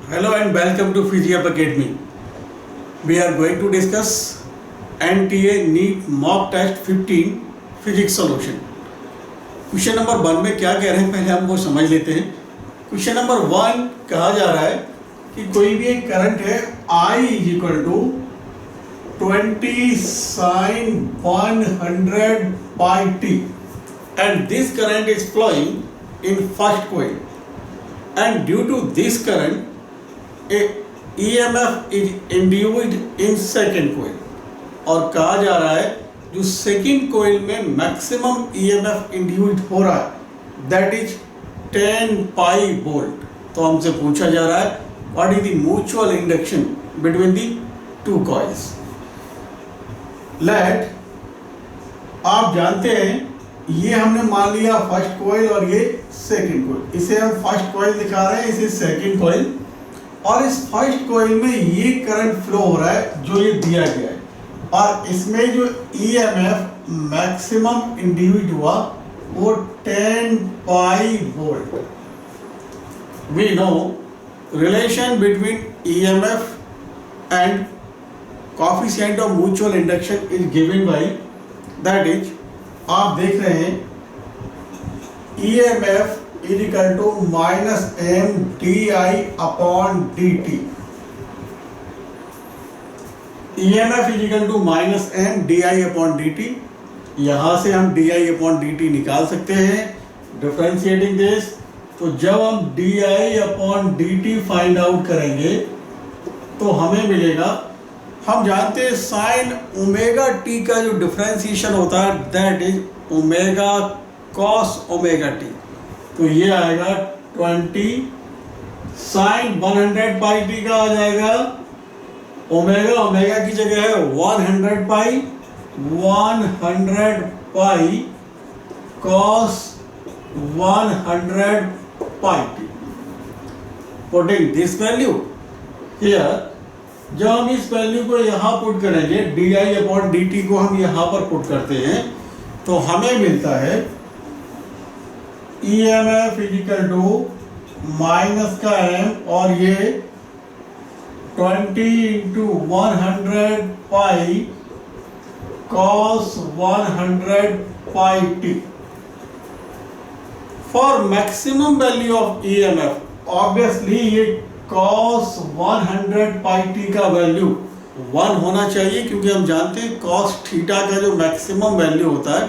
Hello and welcome to PhysiUp Academy. We are going to discuss NTA NEET Mock Test 15 Physics Solution. Question number 1 में क्या कह रहे हैं पहले हम वो समझ लेते हैं. क्वेश्चन नंबर 1 कहा जा रहा है कि कोई भी एक करंट है I is equal to 20 sin 100 pi t and this current is flowing in first coil and due to this current a EMF is induced in second coil. और कहा जा रहा है जो सेकेंड कोयल में मैक्सिमम EMF इंड्यूस्ड हो रहा है दैट इज 10 पाई वोल्ट. तो हमसे पूछा जा रहा है what is the mutual induction between the two coils. Let आप जानते हैं ये हमने मान लिया फर्स्ट कॉइल और ये सेकेंड कॉइल. इसे हम फर्स्ट कॉइल दिखा रहे हैं, इसे सेकेंड कॉइल. और इस फर्स्ट कॉइल में ये करंट फ्लो हो रहा है जो ये दिया गया है और इसमें जो EMF मैक्सिमम इंड्यूस्ड हुआ वो 10 pi volt. We know relation between EMF and coefficient of mutual induction is given by that is आप देख रहे हैं EMF is equal to minus M D I upon D T. EMF is equal to minus M D I upon D T. यहाँ से हम D I upon D T निकाल सकते हैं डिफ्रेंशिएटिंग दिस. तो जब हम D I upon D T find out करेंगे तो हमें मिलेगा, हम जानते हैं साइन ओमेगा टी का जो डिफ्रेंशिएशन होता है that is omega cos omega T. तो ये आएगा 20 साइन 100 पाई टी का आ जाएगा. ओमेगा ओमेगा की जगह है 100 पाई 100 pi cos 100 pi T. Putting this value here, जब हम इस वैल्यू को यहाँ पुट करेंगे D I upon D T को हम यहाँ पर पुट करते हैं तो हमें मिलता है EMF इजिकल टू माइनस का m और ये 20 into 100 pi cos 100 pi T. For maximum value of EMF obviously ये कॉस 100 पाई टी का वैल्यू 1 होना चाहिए क्योंकि हम जानते हैं कॉस थीटा का जो मैक्सिमम वैल्यू होता है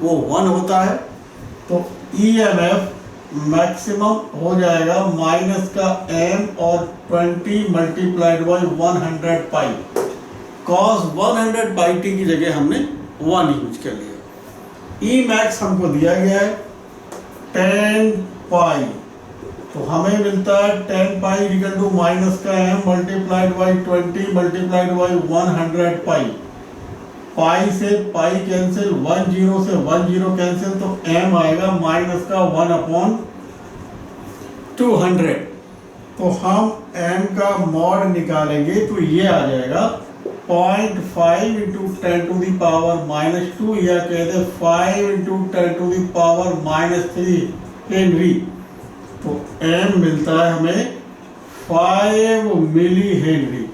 वो 1 होता है. तो EMF मैक्सिमम हो जाएगा माइनस का m और 20 multiplied by 100 pi cos 100 pi T की जगह हमने 1 यूज कर लिया. E मैक्स हमको दिया गया है 10 पाई. तो हमें मिलता है 10 पाई इक्वल टू माइनस का m multiplied by 20 multiplied by 100 पाई. पाई से पाई कैंसिल, 1 0 से 1 0 कैंसिल, तो m आएगा माइनस का 1 अपॉन 200. तो हम m का मॉड निकालेंगे तो ये आ जाएगा 0.5 into 10 to the power minus 2 या कहते 5 into 10 to the power minus 3 henry. तो m मिलता है हमें 5 milli henry.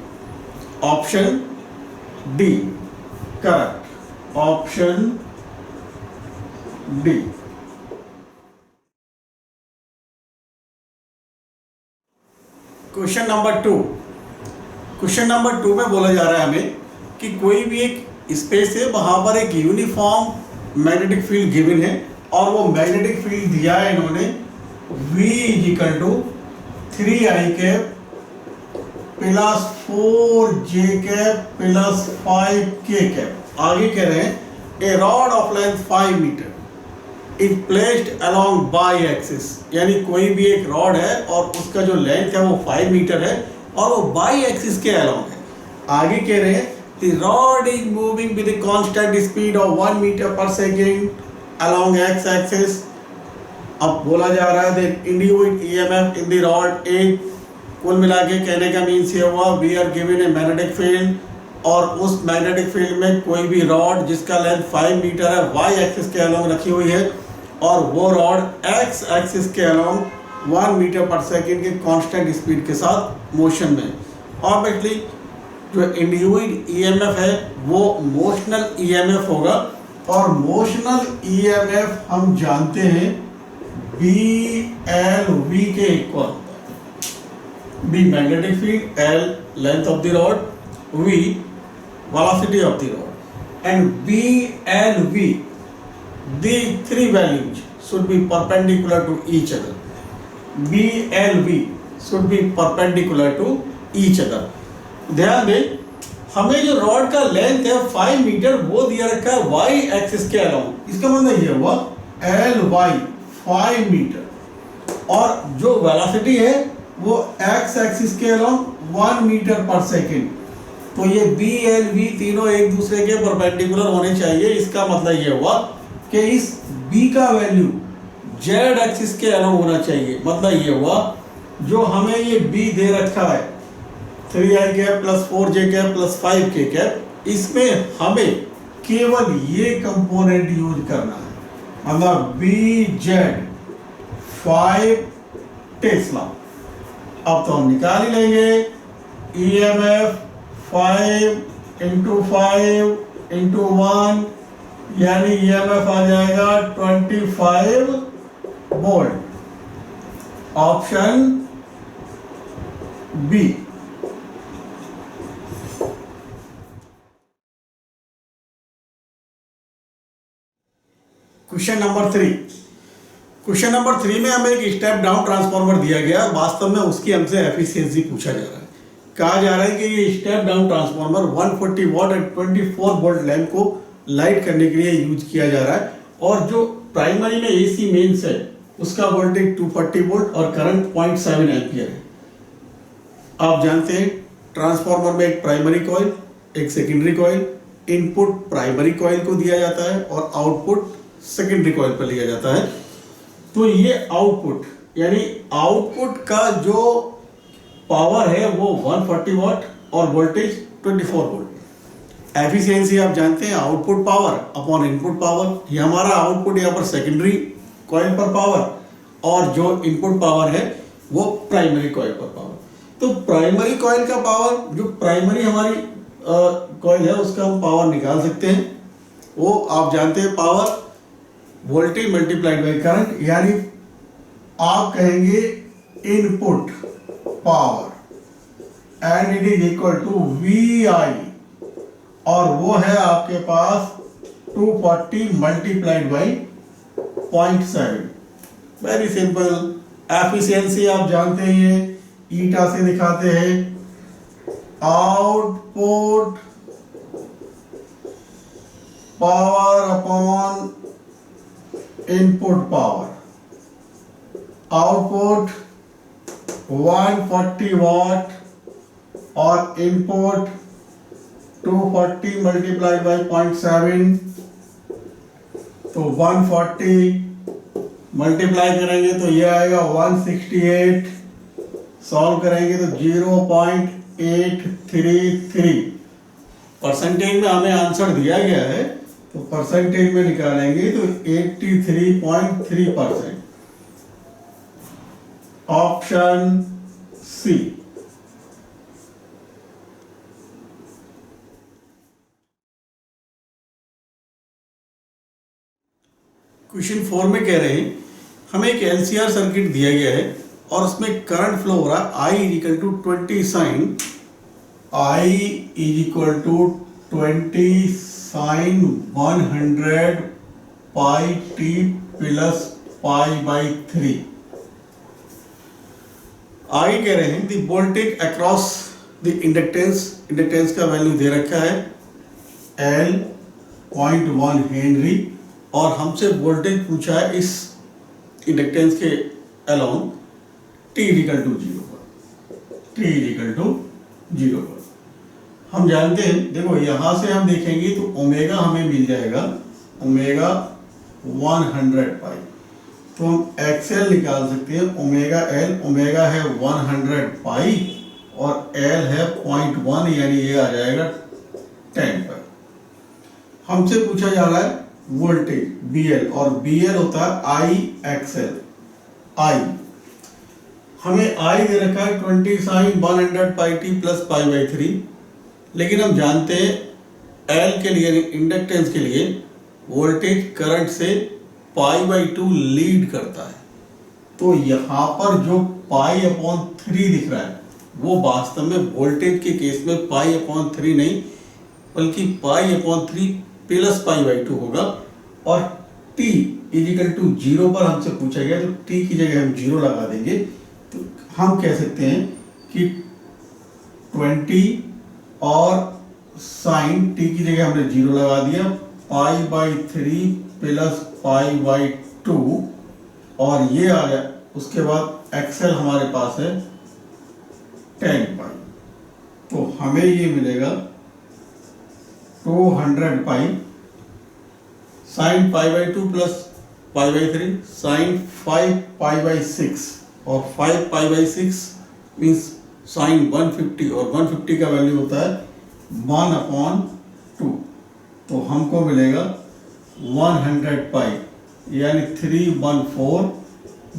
Option D correct. Option D. Question number 2. Question number 2 में बोला जा रहा है हमें कि कोई भी एक स्पेस है वहां पर एक यूनिफॉर्म मैग्नेटिक फील्ड गिवन है और वो मैग्नेटिक फील्ड दिया है इन्होंने V is equal to 3i cap plus 4j cap plus 5k cap. आगे कह रहे हैं a rod of length 5 metre is placed along Y axis. यानी कोई भी एक रॉड है और उसका जो लेंथ है वो 5 मीटर है और वो बाई एक्सिस के अलोंग है. आगे कह रहे हैं the rod is moving with a constant speed of 1 metre per second along X axis. अब बोला जा रहा है that induced EMF in the rod is, कुल मिला के कहने का मीन्स ये हुआ we are given a magnetic field और उस मैग्नेटिक फील्ड में कोई भी रॉड जिसका लेंथ 5 मीटर है वाई एक्सिस के अलोंग रखी हुई है और वो रॉड एक्स एक्सिस के अलोंग 1 मीटर पर सेकेंड के कांस्टेंट स्पीड के साथ मोशन में। ऑब्वियसली जो इंड्यूस्ड ईएमएफ है वो मोशनल ईएमएफ होगा, और मोशनल ईएमएफ हम जानते हैं BLV के equal. B magnetic field, L length of the rod, V velocity of the rod, and BLV the three values should be perpendicular to each other. BLV should be perpendicular to each other. ध्यान दें, हमें जो rod का length है 5 metre वो दिया रखा है y एक्सिस के अलाउंग। इसका मतलब ये हुआ LY 5 मीटर, और जो वेलोसिटी है वो x एक्सिस के अलाउंग 1 मीटर पर सेकेंड। तो ये BLV तीनों एक दूसरे के परपेंडिकुलर होने चाहिए। इसका मतलब ये हुआ कि इस B का वैल्यू Z एक्सिस के अलाउंग होना चाहिए। मतलब ये हुआ जो हमें ये B दे रखा है 3i cap plus 4j cap plus 5k cap, इसमें हमें केवल ये कंपोनेंट यूज करना है। मतलब BZ 5 टेस्ला। अब तो हम निकाल ही लेंगे EMF 5 × 5 × 1, यानी EMF आ जाएगा 25 volt. Option B. Question number 3। Question number 3 में हमें एक स्टेप डाउन ट्रांसफार्मर दिया गया। वास्तव में उसकी हमसे एफिशिएंसी पूछा जा रहा है। कहा जा रहा है कि ये step down transformer 140 what and 24 volt lamp को लाइट करने के लिए यूज किया जा रहा है, और जो प्राइमरी में AC मेंस है उसका वोल्टेज 240 वोल्ट और करंट 0.7 एम्पियर है। आप जानते हैं ट्रांसफार्मर में एक प्राइमरी कॉइल, एक secondary coil, input primary coil को दिया जाता है और आउटपुट सेकेंडरी कॉइल पर लिया जाता है। तो ये आउटपुट, यानी आउटपुट का जो पावर है वो 140 वॉट और वोल्टेज 24 वोल्ट। एफिशिएंसी आप जानते हैं output power upon input power. ये हमारा आउटपुट यहाँ पर सेकेंडरी कॉइल पर पावर, और जो इनपुट पावर है वो प्राइमरी कॉइल पर पावर। तो प्राइमरी कॉइल का पावर, जो प्राइमरी हमारी कॉइल है उसका हम पावर निकाल सकते हैं। वो आप जानते हैं power voltage multiplied by current, यानी आप कहेंगे input power and it is equal to VI, और वो है आपके पास 240 multiplied by 0.7। Very simple. Efficiency आप जानते हैं ईटा से दिखाते हैं। Output power upon input power. Output 140 watt और इनपुट 240 मल्टीप्लाइड बाई 0.7, तो 140 मल्टीप्लाई करेंगे तो ये आएगा 168, सॉल्व करेंगे तो 0.833। परसेंटेज में हमें आंसर दिया गया है, तो परसेंटेज में निकालेंगे तो 83.3%। Option C. क्वेश्चन 4 में कह रहे हैं हमें एक LCR सर्किट दिया गया है और उसमें करंट फ्लो हो रहा है I equal to 20 sine sine 100 pi t plus pi by 3। आगे कह रहे हैं the voltage across the inductance का वैल्यू दे रखा है L 0.1 हेनरी, और हमसे वोल्टेज पूछा है इस इंडक्टेंस के अलोंग t इक्वल टू 0 पर। हम जानते हैं, देखो यहां से हम देखेंगे तो ओमेगा हमें मिल जाएगा, ओमेगा 100 पाई, तो हम XL निकाल सकते हैं। ओमेगा L, ओमेगा है 100 पाई और L है 0.1, यानी ये आ जाएगा 10 पाई। हमसे पूछा जा रहा है वोल्टेज BL, और BL होता है IXL। I हमें आई दे रखा है 20 sine 100 pi T plus pi by 3, लेकिन हम जानते हैं एल के लिए इंडक्टेंस के लिए वोल्टेज करंट से पाई बाई 2 लीड करता है। तो यहाँ पर जो पाई अपॉन 3 दिख रहा है वो वास्तव में वोल्टेज के केस में पाई अपॉन 3 नहीं बल्कि pi upon 3 plus pi by 2 होगा। और t इजिकल टू 0 पर हमसे पूछा गया तो t की जगह हम 0 लगा देंगे। तो हम कह सकते हैं कि 20 और साइन t की जगह हमने 0 लगा दिया, पाई बाई 3 प्लस पाई बाई 2 और ये आ गया। उसके बाद एक्सेल हमारे पास है 10 पाई, तो हमें ये मिलेगा 200 pi sine pi by 2 plus pi by 3 sine 5 pi by 6 और 5 पाई बाई 6 मीन्स साइन 150 और 150 का वैल्यू होता है 1/2, तो हमको मिलेगा 100 पाई यानी 314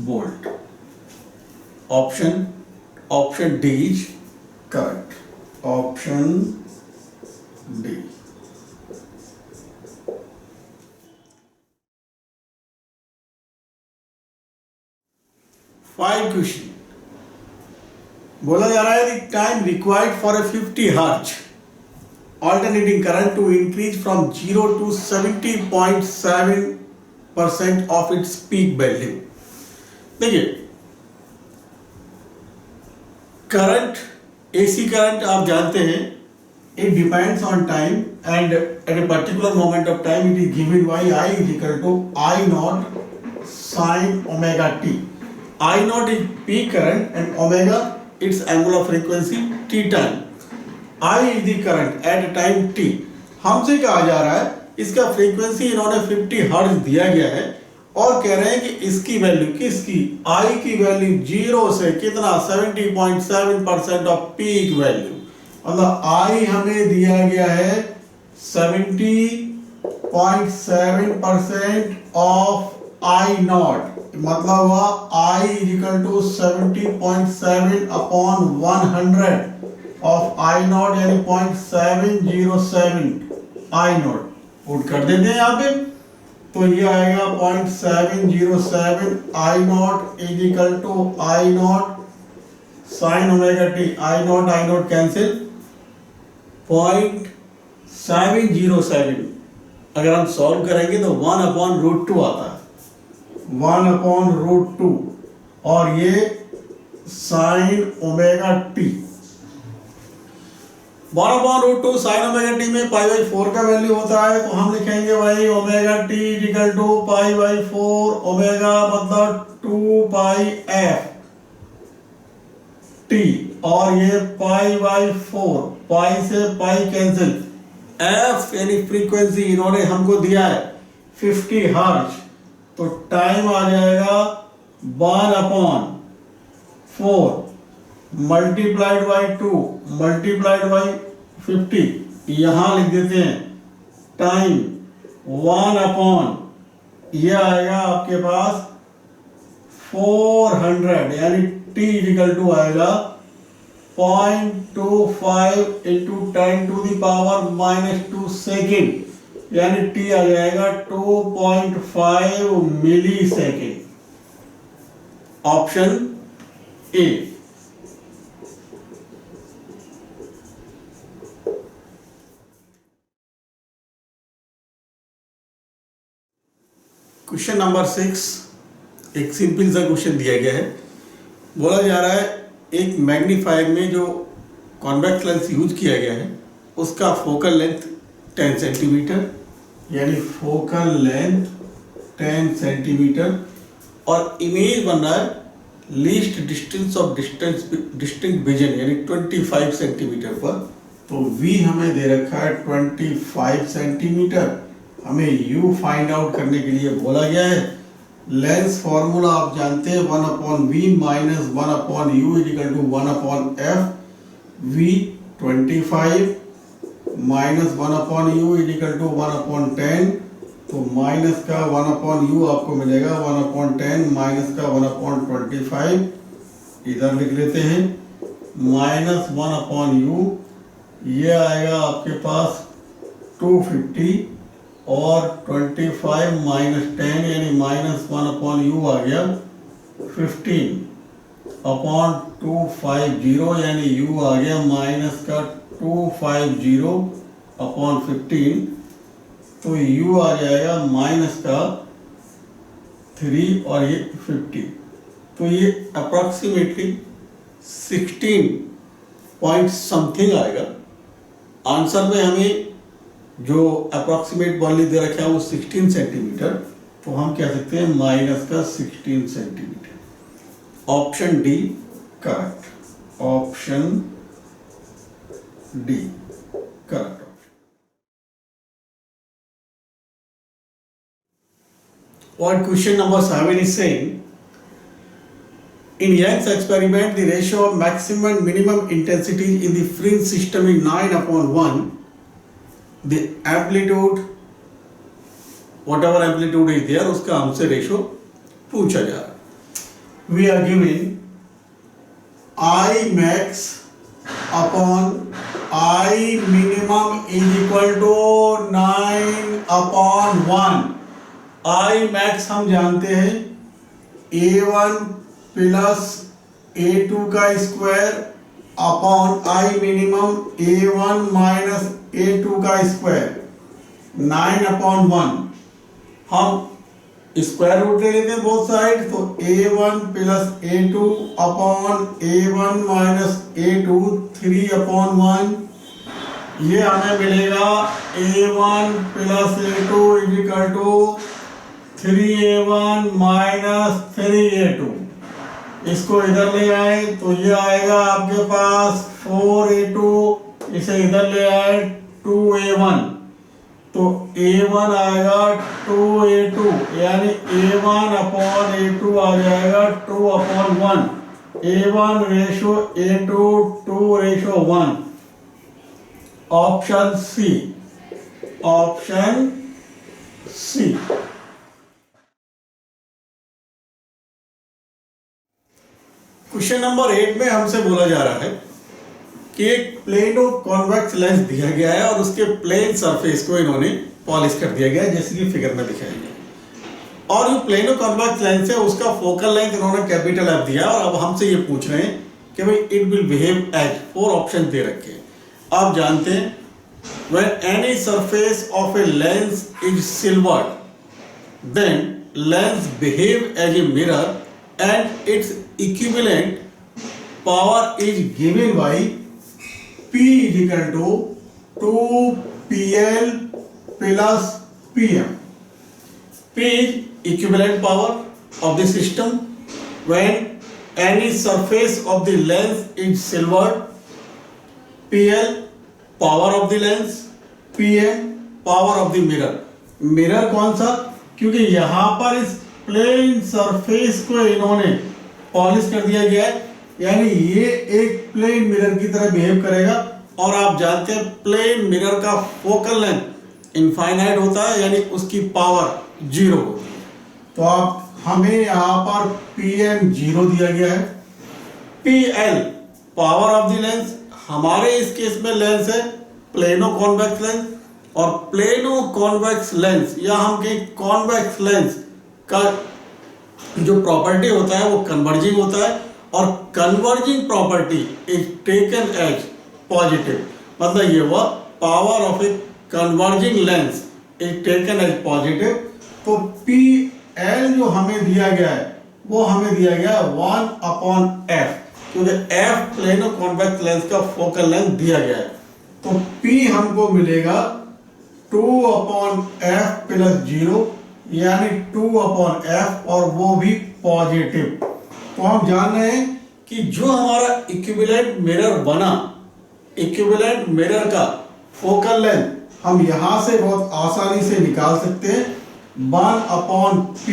volt. Option D is correct. Option D. Five question बोला जा रहा है the time required for a 50 hertz alternating current to increase from 0 to 70.7% of its peak value। देखिए करंट, एसी करंट आप जानते हैं it depends on time and at a particular moment of time it is given by I is equal to I naught sin omega t। I naught is peak current and omega its angular frequency t time। I is the current at time t। हमसे कहा जा रहा है इसका frequency इन्होंने 50 hertz दिया गया है और कह रहे हैं कि इसकी वैल्यू किसकी, I की वैल्यू 0 से कितना 70.7% ऑफ पीक वैल्यू, मतलब I हमें दिया गया है 70.7% ऑफ I नॉट, मतलब हुआ I is equal to 70.7 upon 100 of I not यानी 0.707 I नॉट पुट कर देते हैं यहाँ पे, तो ये आएगा 0.707 I naught is equal to I naught sine omega t. I naught cancel 0.707 अगर हम सॉल्व करेंगे तो 1/√2 आता है, 1/√2 और ये sign omega T 1/√2 sign omega T में पाई बाई 4 का वैल्यू होता है, तो हम लिखेंगे भाई omega t equal to pi by 4, omega मतलब 2 पाई एफ टी और ये पाई बाई 4, पाई से पाई कैंसिल, एफ यानी फ्रीक्वेंसी इन्होंने हमको दिया है 50 हर्ट्ज, तो टाइम आ जाएगा 1/4 मल्टीप्लाइड बाई 2 मल्टीप्लाइड बाई 50, यहां लिख देते हैं टाइम 1/, ये आएगा आपके पास 400 यानी t इक्वल टू आएगा 0.25 इंटू 10⁻⁻² सेकेंड यानी t आ जाएगा 2.5 millisecond. Option A. Question number 6 एक सिंपल सा क्वेश्चन दिया गया है। बोला जा रहा है एक मैग्नीफायर में जो कॉन्वेक्स लेंस यूज किया गया है उसका फोकल लेंथ 10 सेंटीमीटर यानी फोकल लेंथ 10 सेंटीमीटर और इमेज बन रहा है least distance of distinct vision यानी 25 सेंटीमीटर पर। तो v हमें दे रखा है 25 सेंटीमीटर, हमें u फाइंड आउट करने के लिए बोला गया है। लेंस फॉर्मूला आप जानते हैं 1/v minus 1/u is equal to 1/f। v 25 minus 1/u is equal to 1/10, तो माइनस का 1/u आपको मिलेगा 1/10 माइनस का 1/25 इधर लिख लेते हैं -1/u, ये आएगा आपके पास 250 और 25 - 10 यानी -1/u आ गया 15/250 यानी u आ गया माइनस का 250/15, तो u आ जाएगा माइनस का 3 और ये 50, तो ये अप्रॉक्सीमेटली 16 पॉइंट समथिंग आएगा। आंसर में हमें जो अप्रॉक्सीमेट वैल्यू दे रखा है वो 16 सेंटीमीटर, तो हम कह सकते हैं माइनस का 16 centimetre. Option D correct, option D correct. What question number 7 is saying, in Young's experiment, the ratio of maximum and minimum intensity in the fringe system is 9/1. The amplitude, whatever amplitude is there, उसका हमसे ratio पूछा जा रहा है। We are given I max upon I minimum is equal to 9/1। I max हम जानते हैं A1 plus A2 का square upon I minimum A1 minus A2 का स्क्वायर 9/1। हम स्क्वायर रूट ले लेते हैं बोथ साइड, तो A1 plus A2 upon A1 minus A2 3/1, ये हमें मिलेगा A1 plus A2 is equal to 3A1 minus 3A2। इसको इधर ले आए तो ये आएगा आपके पास 4A2, इसे इधर ले आए 2A1, तो A1 आएगा 2A2 यानी A1 अपॉन A2 आ जाएगा 2/1। A1 ratio A2 2/1। Option C, option C. Question number 8 में हमसे बोला जा रहा है कि एक प्लेन ऑफ कॉन्वेक्स लेंस दिया गया है और उसके प्लेन सरफेस को इन्होंने पॉलिश कर दिया गया है, जैसे कि फिगर में दिखाया गया है। और जो प्लेन ऑफ कॉन्वेक्स लेंस है उसका फोकल लेंथ इन्होंने कैपिटल F दिया है, और अब हमसे ये पूछ रहे हैं कि भाई it will behave as, 4 option दे रखे हैं। आप जानते हैं when any surface of a lens is silvered, then lens behave as a mirror and its equivalent power is given by P is equal to 2PL plus PM. P is equivalent power of the system when any surface of the lens is silvered, PL power of the lens, PM power of the mirror. Mirror कौन सा? क्योंकि यहां पर इस plane surface को इन्होंने polish कर दिया गया है, यानी ये एक प्लेन मिरर की तरह बिहेव करेगा। और आप जानते हैं प्लेन मिरर का फोकल लेंथ इनफाइनाइट होता है, यानी उसकी पावर 0 होती है। तो आप हमें यहाँ पर PM 0 दिया गया है। PL power of the lens, हमारे इस केस में लेंस है प्लेनो कॉन्वेक्स लेंस, और प्लेनो कॉन्वेक्स लेंस या हम कहें कॉन्वेक्स लेंस का जो प्रॉपर्टी होता है वो कन्वर्जिंग होता है, और converging property is taken as positive. मतलब ये हुआ power of a converging lens is taken as positive. तो PL जो हमें दिया गया है वो हमें दिया गया है 1/F, क्योंकि F प्लेनो कॉन्वेक्स लेंस का फोकल लेंथ दिया गया है। तो P हमको मिलेगा 2/F प्लस 0 यानी 2/F, और वो भी पॉजिटिव। तो हम जान रहे हैं कि जो हमारा इक्विवेलेंट मिरर बना, इक्विवेलेंट मिरर का फोकल लेंथ हम यहां से बहुत आसानी से निकाल सकते हैं 1/P,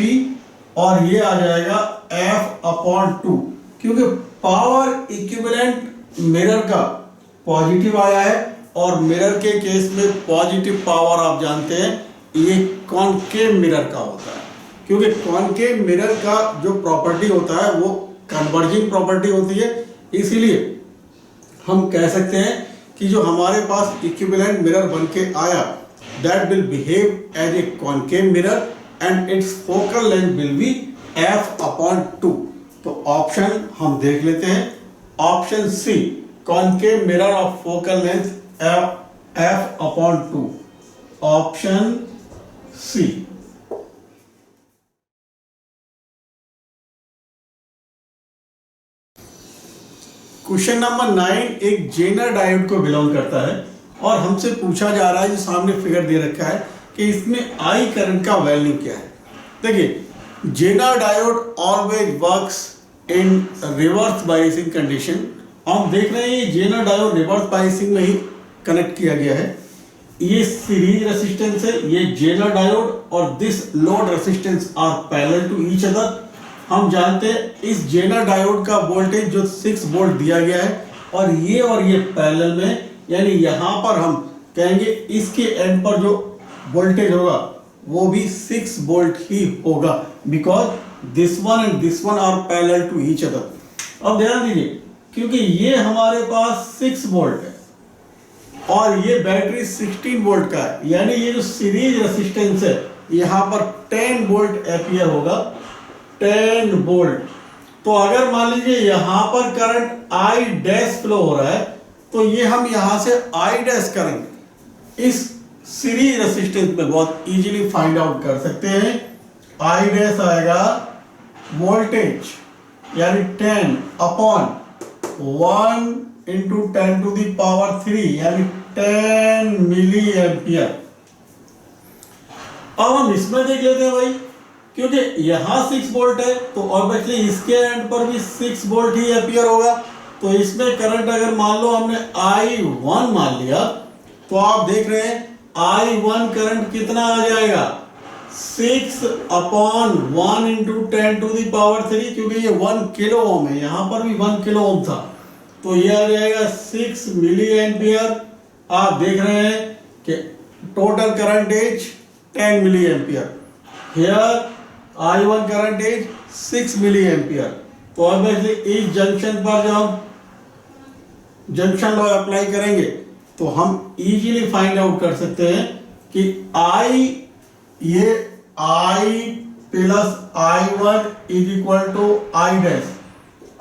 और ये आ जाएगा F/2, क्योंकि पावर इक्विवेलेंट मिरर का पॉजिटिव आया है, और मिरर के केस में पॉजिटिव पावर आप जानते हैं ये कॉनकेव मिरर का होता है, क्योंकि कॉनकेव मिरर का जो प्रॉपर्टी होता है वो कन्वर्जिंग प्रॉपर्टी होती है, इसीलिए हम कह सकते हैं कि जो हमारे पास इक्विवेलेंट मिरर बन के आया that will behave as a concave mirror and its focal length will be f/2। तो ऑप्शन हम देख लेते हैं, option C concave mirror of focal length f/2, option C. Question number 9 एक जेनर डायोड को बिलोंग करता है और हमसे पूछा जा रहा है, जो सामने फिगर दे रखा है, कि इसमें आई करंट का वैल्यू क्या है। देखिए, zener diode always works in reverse biasing condition. हम देख रहे हैं ये जेनर डायोड रिवर्स बायसिंग में ही कनेक्ट किया गया है। ये सीरीज रेसिस्टेंस है, ये जेनर डायोड और this load resistance are parallel to each other. हम जानते हैं इस जेनर डायोड का वोल्टेज जो 6 वोल्ट दिया गया है और ये पैरेलल में, यानी यहाँ पर हम कहेंगे इसके एंड पर जो वोल्टेज होगा वो भी 6 वोल्ट ही होगा, because this one and this one are parallel to each other. अब ध्यान दीजिए, क्योंकि ये हमारे पास 6 वोल्ट है और ये बैटरी 16 वोल्ट का है, यानी ये जो सीरीज रेसिस्टेंस है यहाँ पर 10 वोल्ट एम्पियर होगा, 10 वोल्ट। तो अगर मान लीजिए यहाँ पर करंट आई डैश फ्लो हो रहा है, तो ये हम यहाँ से आई डैश करंट इस सीरीज रेसिस्टेंस में बहुत इजीली फाइंड आउट कर सकते हैं। आई डैश आएगा वोल्टेज, यानी 10/1 × 10⁻³ यानी 10 मिली एम्पियर। अब हम इसमें देख लेते हैं भाई, क्योंकि यहाँ 6 वोल्ट है तो ऑब्वियसली इसके एंड पर भी 6 वोल्ट ही एम्पियर होगा। तो इसमें करंट अगर मान लो हमने I1 मान लिया, तो आप देख रहे हैं I1 करंट कितना आ जाएगा, 6/1 × 10⁻³, क्योंकि ये 1 किलो ओम है, यहाँ पर भी 1 किलो ओम था, तो ये आ जाएगा 6 मिली एम्पियर। आप देख रहे हैं कि total current is 10 milli ampere. Here I1 current is 6 milli ampere. तो ऑब्वियसली इस जंक्शन पर जब हम जंक्शन लॉ अप्लाई करेंगे तो हम इजीली फाइंड आउट कर सकते हैं कि ये I plus I1 = I dash.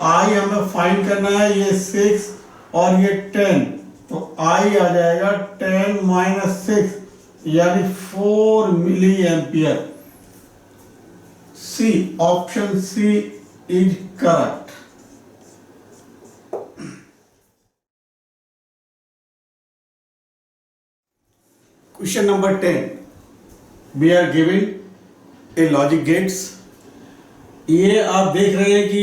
I हमें फाइंड करना है, ये 6 और ये 10, तो I आ जाएगा 10 - 6 यानी 4 milli ampere. C, option C is correct. Question number 10, we are given a logic gates. ये आप देख रहे हैं कि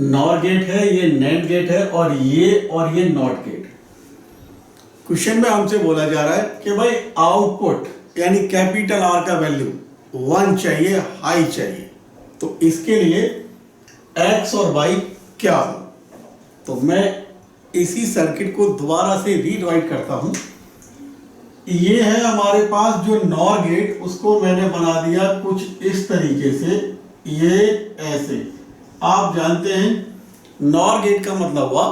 नॉर गेट है, ये नैंड गेट है और ये नॉट गेट। क्वेश्चन में हमसे बोला जा रहा है कि भाई आउटपुट यानी कैपिटल आर का वैल्यू 1 चाहिए, हाई चाहिए। तो इसके लिए एक्स और वाई क्या हो। तो मैं इसी सर्किट को दोबारा से रीराइट करता हूं। ये है हमारे पास जो नॉर गेट, उसको मैंने बना दिया कुछ इस तरीके से, ये ऐसे। आप जानते हैं नॉर गेट का मतलब हुआ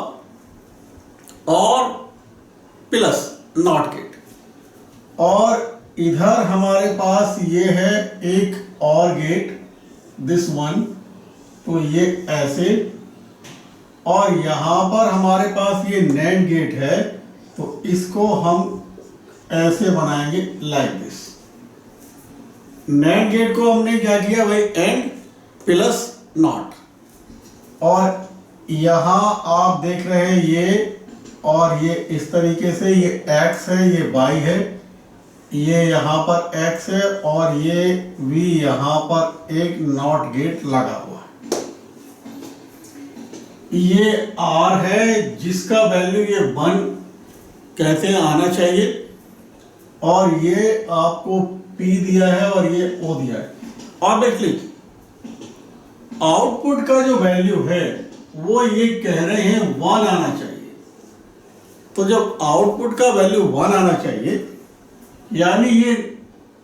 और प्लस नॉट गेट, और इधर हमारे पास ये है एक और गेट, दिस वन, तो ये ऐसे, और यहां पर हमारे पास ये नैंड गेट है, तो इसको हम ऐसे बनाएंगे लाइक दिस। नैंड गेट को हमने क्या किया भाई, एंड प्लस नॉट, और यहां आप देख रहे हैं ये और ये इस तरीके से, ये x है, ये y है, ये यहाँ पर x है और ये v यहाँ पर एक नॉट गेट लगा हुआ है। ये r है जिसका वैल्यू ये 1 कहते हैं आना चाहिए, और ये आपको p दिया है और ये o दिया है। ऑब्वियसली आउटपुट का जो वैल्यू है वो ये कह रहे हैं 1 आना चाहिए। तो जब आउटपुट का वैल्यू 1 आना चाहिए, यानी ये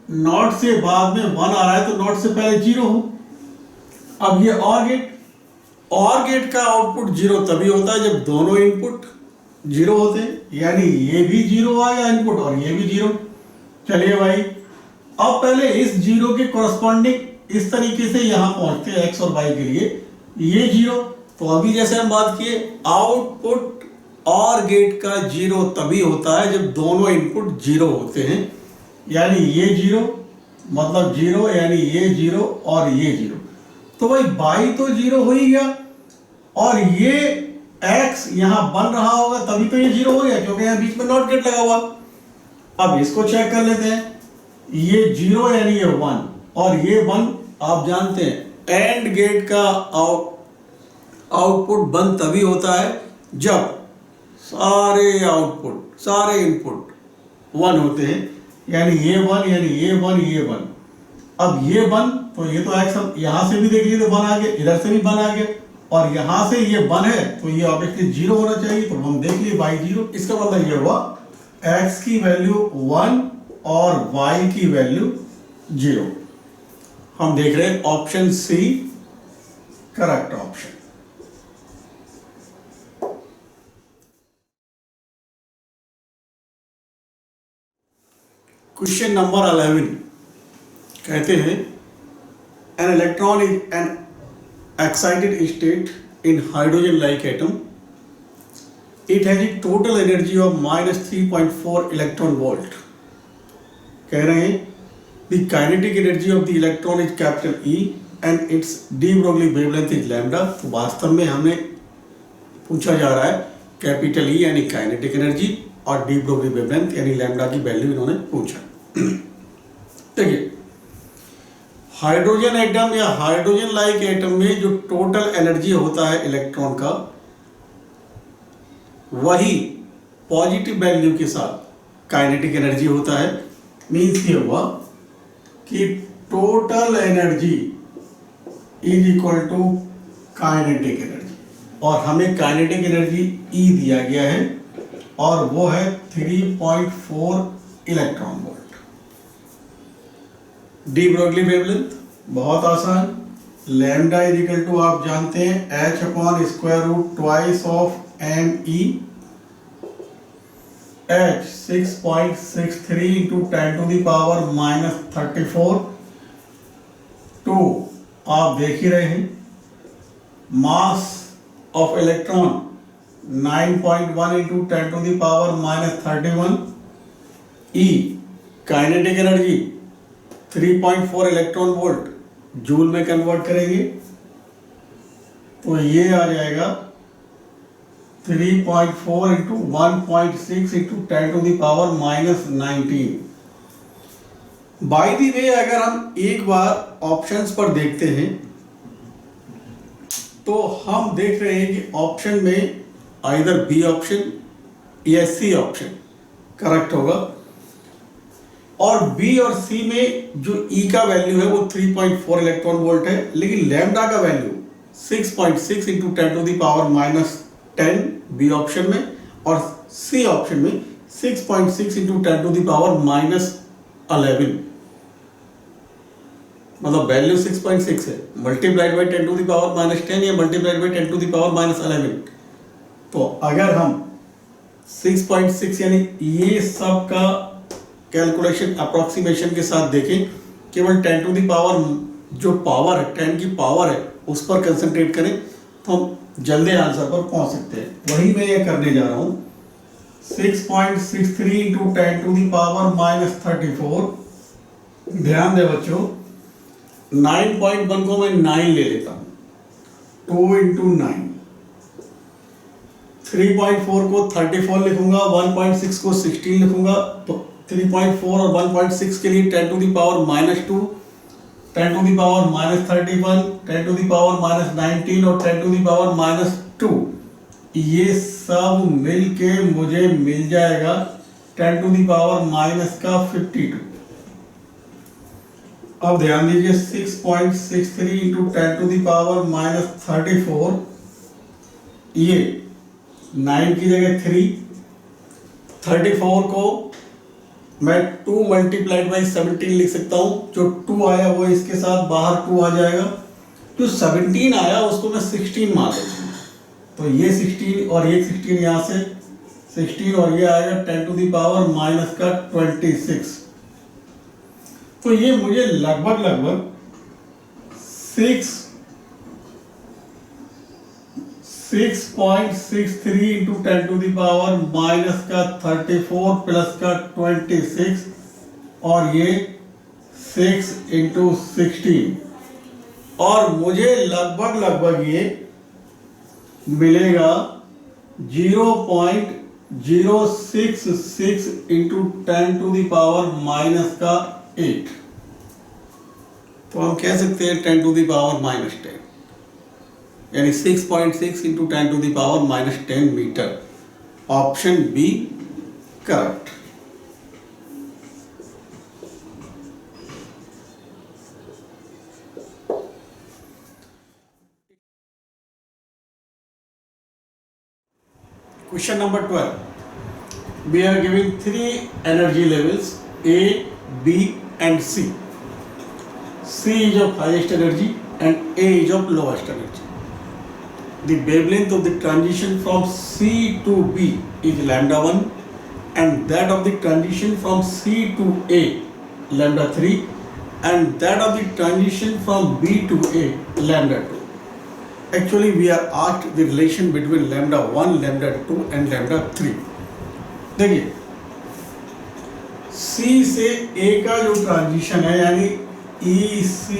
नॉट से बाद में 1 आ रहा है, तो नॉट से पहले 0 हो। अब ये और गेट, और गेट का आउटपुट जीरो तभी होता है जब दोनों इनपुट जीरो होते हैं, यानी ये भी जीरो आएगा इनपुट और ये भी जीरो। चलिए भाई, अब पहले इस जीरो के कोरस्पॉन्डिंग इस तरीके से यहां पहुंचते हैं एक्स और वाई के लिए, ये जीरो। तो अभी जैसे हम बात किए, आउटपुट और गेट का जीरो तभी होता है जब दोनों इनपुट जीरो होते हैं, यानी ये जीरो मतलब जीरो, यानी ये जीरो और ये जीरो। तो भाई बाई तो जीरो हो ही गया, और ये एक्स यहां बन रहा होगा तभी तो ये जीरो हो गया, क्योंकि यहां बीच में नॉट गेट लगा हुआ। अब इसको चेक कर लेते हैं, ये जीरो यानी ये वन और ये वन। आप जानते हैं एंड गेट का आउटपुट वन तभी होता है जब सारे आउटपुट सारे इनपुट वन होते हैं, यानी ये वन यानी ये वन ये वन। अब ये वन तो ये तो एक्स, यहां से भी देख लीजिए तो वन आ गया, इधर से भी वन आ गया, और यहां से ये वन है तो ये ऑब्वियसली जीरो होना चाहिए। तो हम देख लिए वाई जीरो, इसका मतलब ये हुआ एक्स की वैल्यू वन और वाई की वैल्यू जीरो। हम देख रहे हैं ऑप्शन सी करेक्ट ऑप्शन। क्वेश्चन नंबर 11 कहते हैं an electron is an excited state in hydrogen like atom, it has a total energy of -3.4 electron volt. कह रहे हैं the kinetic energy of the electron is capital E and its de Broglie wavelength is lambda. तो वास्तव में हमें पूछा जा रहा है कैपिटल ई यानी काइनेटिक एनर्जी और डी ब्रोगली वेवलेंथ यानी लैम्डा की वैल्यू इन्होंने पूछा। देखिए, हाइड्रोजन एटम या हाइड्रोजन लाइक एटम में जो टोटल एनर्जी होता है इलेक्ट्रॉन का, वही पॉजिटिव वैल्यू के साथ काइनेटिक एनर्जी होता है। मीन्स ये हुआ कि total energy is equal to kinetic energy, और हमें काइनेटिक एनर्जी ई दिया गया है और वो है 3.4 electron volt. D Broglie wavelength बहुत आसान, लैम्डा इज इक्वल टू आप जानते हैं h upon square root twice of M E, h 6.63 into 10 to the power -34। टू आप देख ही रहे हैं, mass of electron 9.1 into 10 to the power -31। E kinetic energy 3.4 electron volt, joule में कन्वर्ट करेंगे तो ये आ जाएगा 3.4 into 1.6 into 10 to the power -19। By the way, अगर हम एक बार ऑप्शंस पर देखते हैं तो हम देख रहे हैं कि ऑप्शन में आइदर बी ऑप्शन या सी ऑप्शन करेक्ट होगा, और बी और सी में जो ई का वैल्यू है वो 3.4 इलेक्ट्रॉन वोल्ट है, लेकिन लैम्डा का value 6.6 into 10 to the power -10 B option में, और सी ऑप्शन में 6.6 इंटू 10 टू द पावर -11। मतलब वैल्यू 6.6 है, multiplied by 10 to the power -10 या multiplied by 10 to the power -11। तो अगर हम 6.6 यानी ये सब का कैलकुलेशन अप्रोक्सीमेशन के साथ देखें, केवल 10 टू द पावर जो पावर है 10 की पावर है उस पर कंसंट्रेट करें तो हम जल्दी आंसर पर पहुंच सकते हैं। वही मैं ये करने जा रहा हूँ। 6.63 इंटू 10 टू द पावर -34। ध्यान दे बच्चों, 9.1 को मैं 9 ले लेता हूँ, 2 इंटू 9। 3.4 को 34 लिखूंगा, 1.6 को 16 लिखूंगा, तो 3.4 और 1.6 के लिए 10 to the power -2, 10 to the power -31, 10 to the power -19 और 10 टू द पावर -2। ये सब मिलके मुझे मिल जाएगा 10 टू द पावर -52। अब ध्यान दीजिए, 6.63 इंटू 10 टू द पावर -34, ये 9 की जगह 3, 34 को मैं 2 मल्टीप्लाइड बाई 17 लिख सकता हूँ। जो 2 आया वो इसके साथ बाहर 2 आ जाएगा, जो 17 आया उसको मैं 16 मान लेता हूँ, तो ये 16 और ये 16 यहाँ से 16 और ये आएगा 10 टू द पावर माइनस का 26। तो ये मुझे लगभग 6.63 into 10 to the power minus का 34 प्लस का 26 और ये 6 इंटू 16 और मुझे लगभग ये मिलेगा 0.066 into 10 to the power minus का 8। तो हम कह सकते हैं 10 टू द पावर माइनस 10, यानी 6.6 into 10 to the power minus 10 metre. Option B correct. Question number 12. We are giving 3 energy levels A, B and C. C is of highest energy and A is of lowest energy. The wavelength of the transition from C to B is lambda 1 and that of the transition from C to A lambda 3 and that of the transition from B to A lambda 2. Actually, we are asked the relation between lambda 1, lambda 2 and lambda 3. देखिए, C से A का जो transition है यानी EC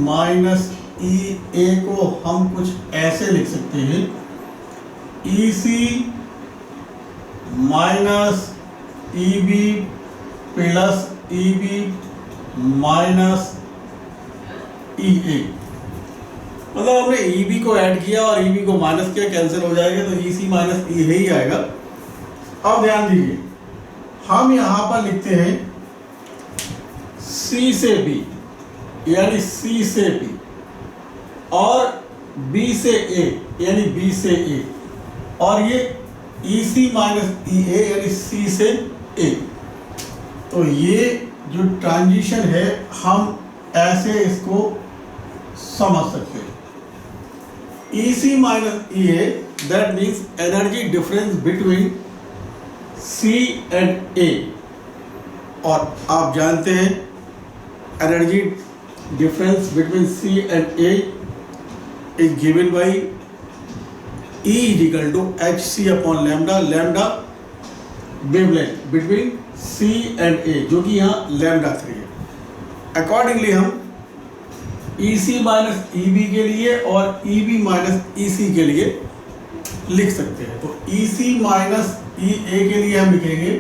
minus EA को हम कुछ ऐसे लिख सकते हैं, EC minus EB plus EB minus EA। मतलब हमने EB को ऐड किया और EB को माइनस किया, कैंसिल हो जाएगा तो EC माइनस E ही आएगा। अब ध्यान दीजिए, हम यहाँ पर लिखते हैं C से B यानी C से B और B से A यानी B से A और ये EC माइनस EA यानी C से A। तो ये जो ट्रांजिशन है हम ऐसे इसको समझ सकते हैं, EC minus EA, that means energy difference between C and A। और आप जानते हैं energy difference between C and A is given by E is equal to HC upon lambda, lambda wavelength between C and A जो कि यहाँ lambda 3 है। Accordingly हम EC minus EB के लिए और EB माइनस EC के लिए लिख सकते हैं। तो EC माइनस EA के लिए हम लिखेंगे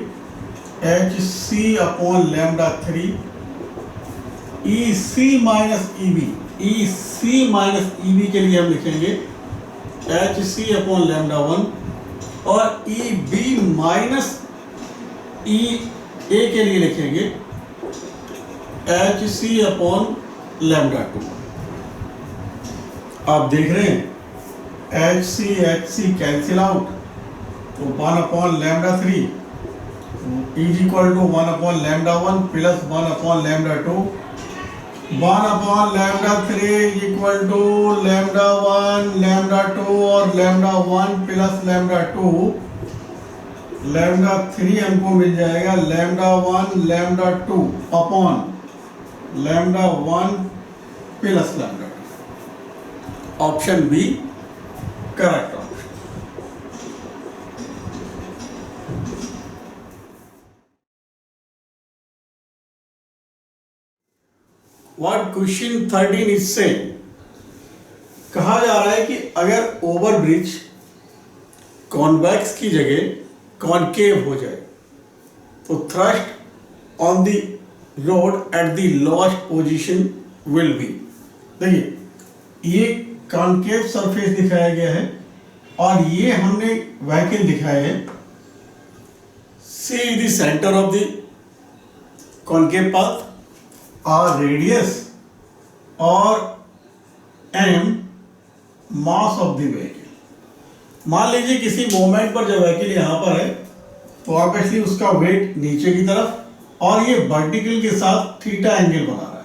HC upon lambda 3, EC minus EB के लिए हम लिखेंगे HC अपॉन लैम्डा 1 और EB माइनस EA के लिए लिखेंगे HC अपॉन लैम्डा 2। आप देख रहे हैं HC कैंसिल आउट, तो 1 upon lambda 3 is equal to 1 upon lambda 1 plus 1 upon lambda 2। 1 upon lambda 3 equal to lambda 1 lambda 2 और लैम्डा 1 प्लस लैम्डा 2। लैम्डा 3 हमको मिल जाएगा lambda 1 lambda 2 upon lambda 1 plus lambda 2। Option B correct option. What question 13 is saying, कहा जा रहा है कि अगर ओवर ब्रिज कॉन्वेक्स की जगह कॉनकेव हो जाए तो thrust on the road at the lowest position will be. देखिए ये कॉनकेव सरफेस दिखाया गया है और ये हमने व्हीकल दिखाया है। C the centre of the concave path और रेडियस और M mass of the vehicle. मान लीजिए किसी मोमेंट पर जब व्हीकल यहाँ पर है तो ऑब्वियसली उसका वेट नीचे की तरफ और ये वर्टिकल के साथ थीटा एंगल बना रहा है।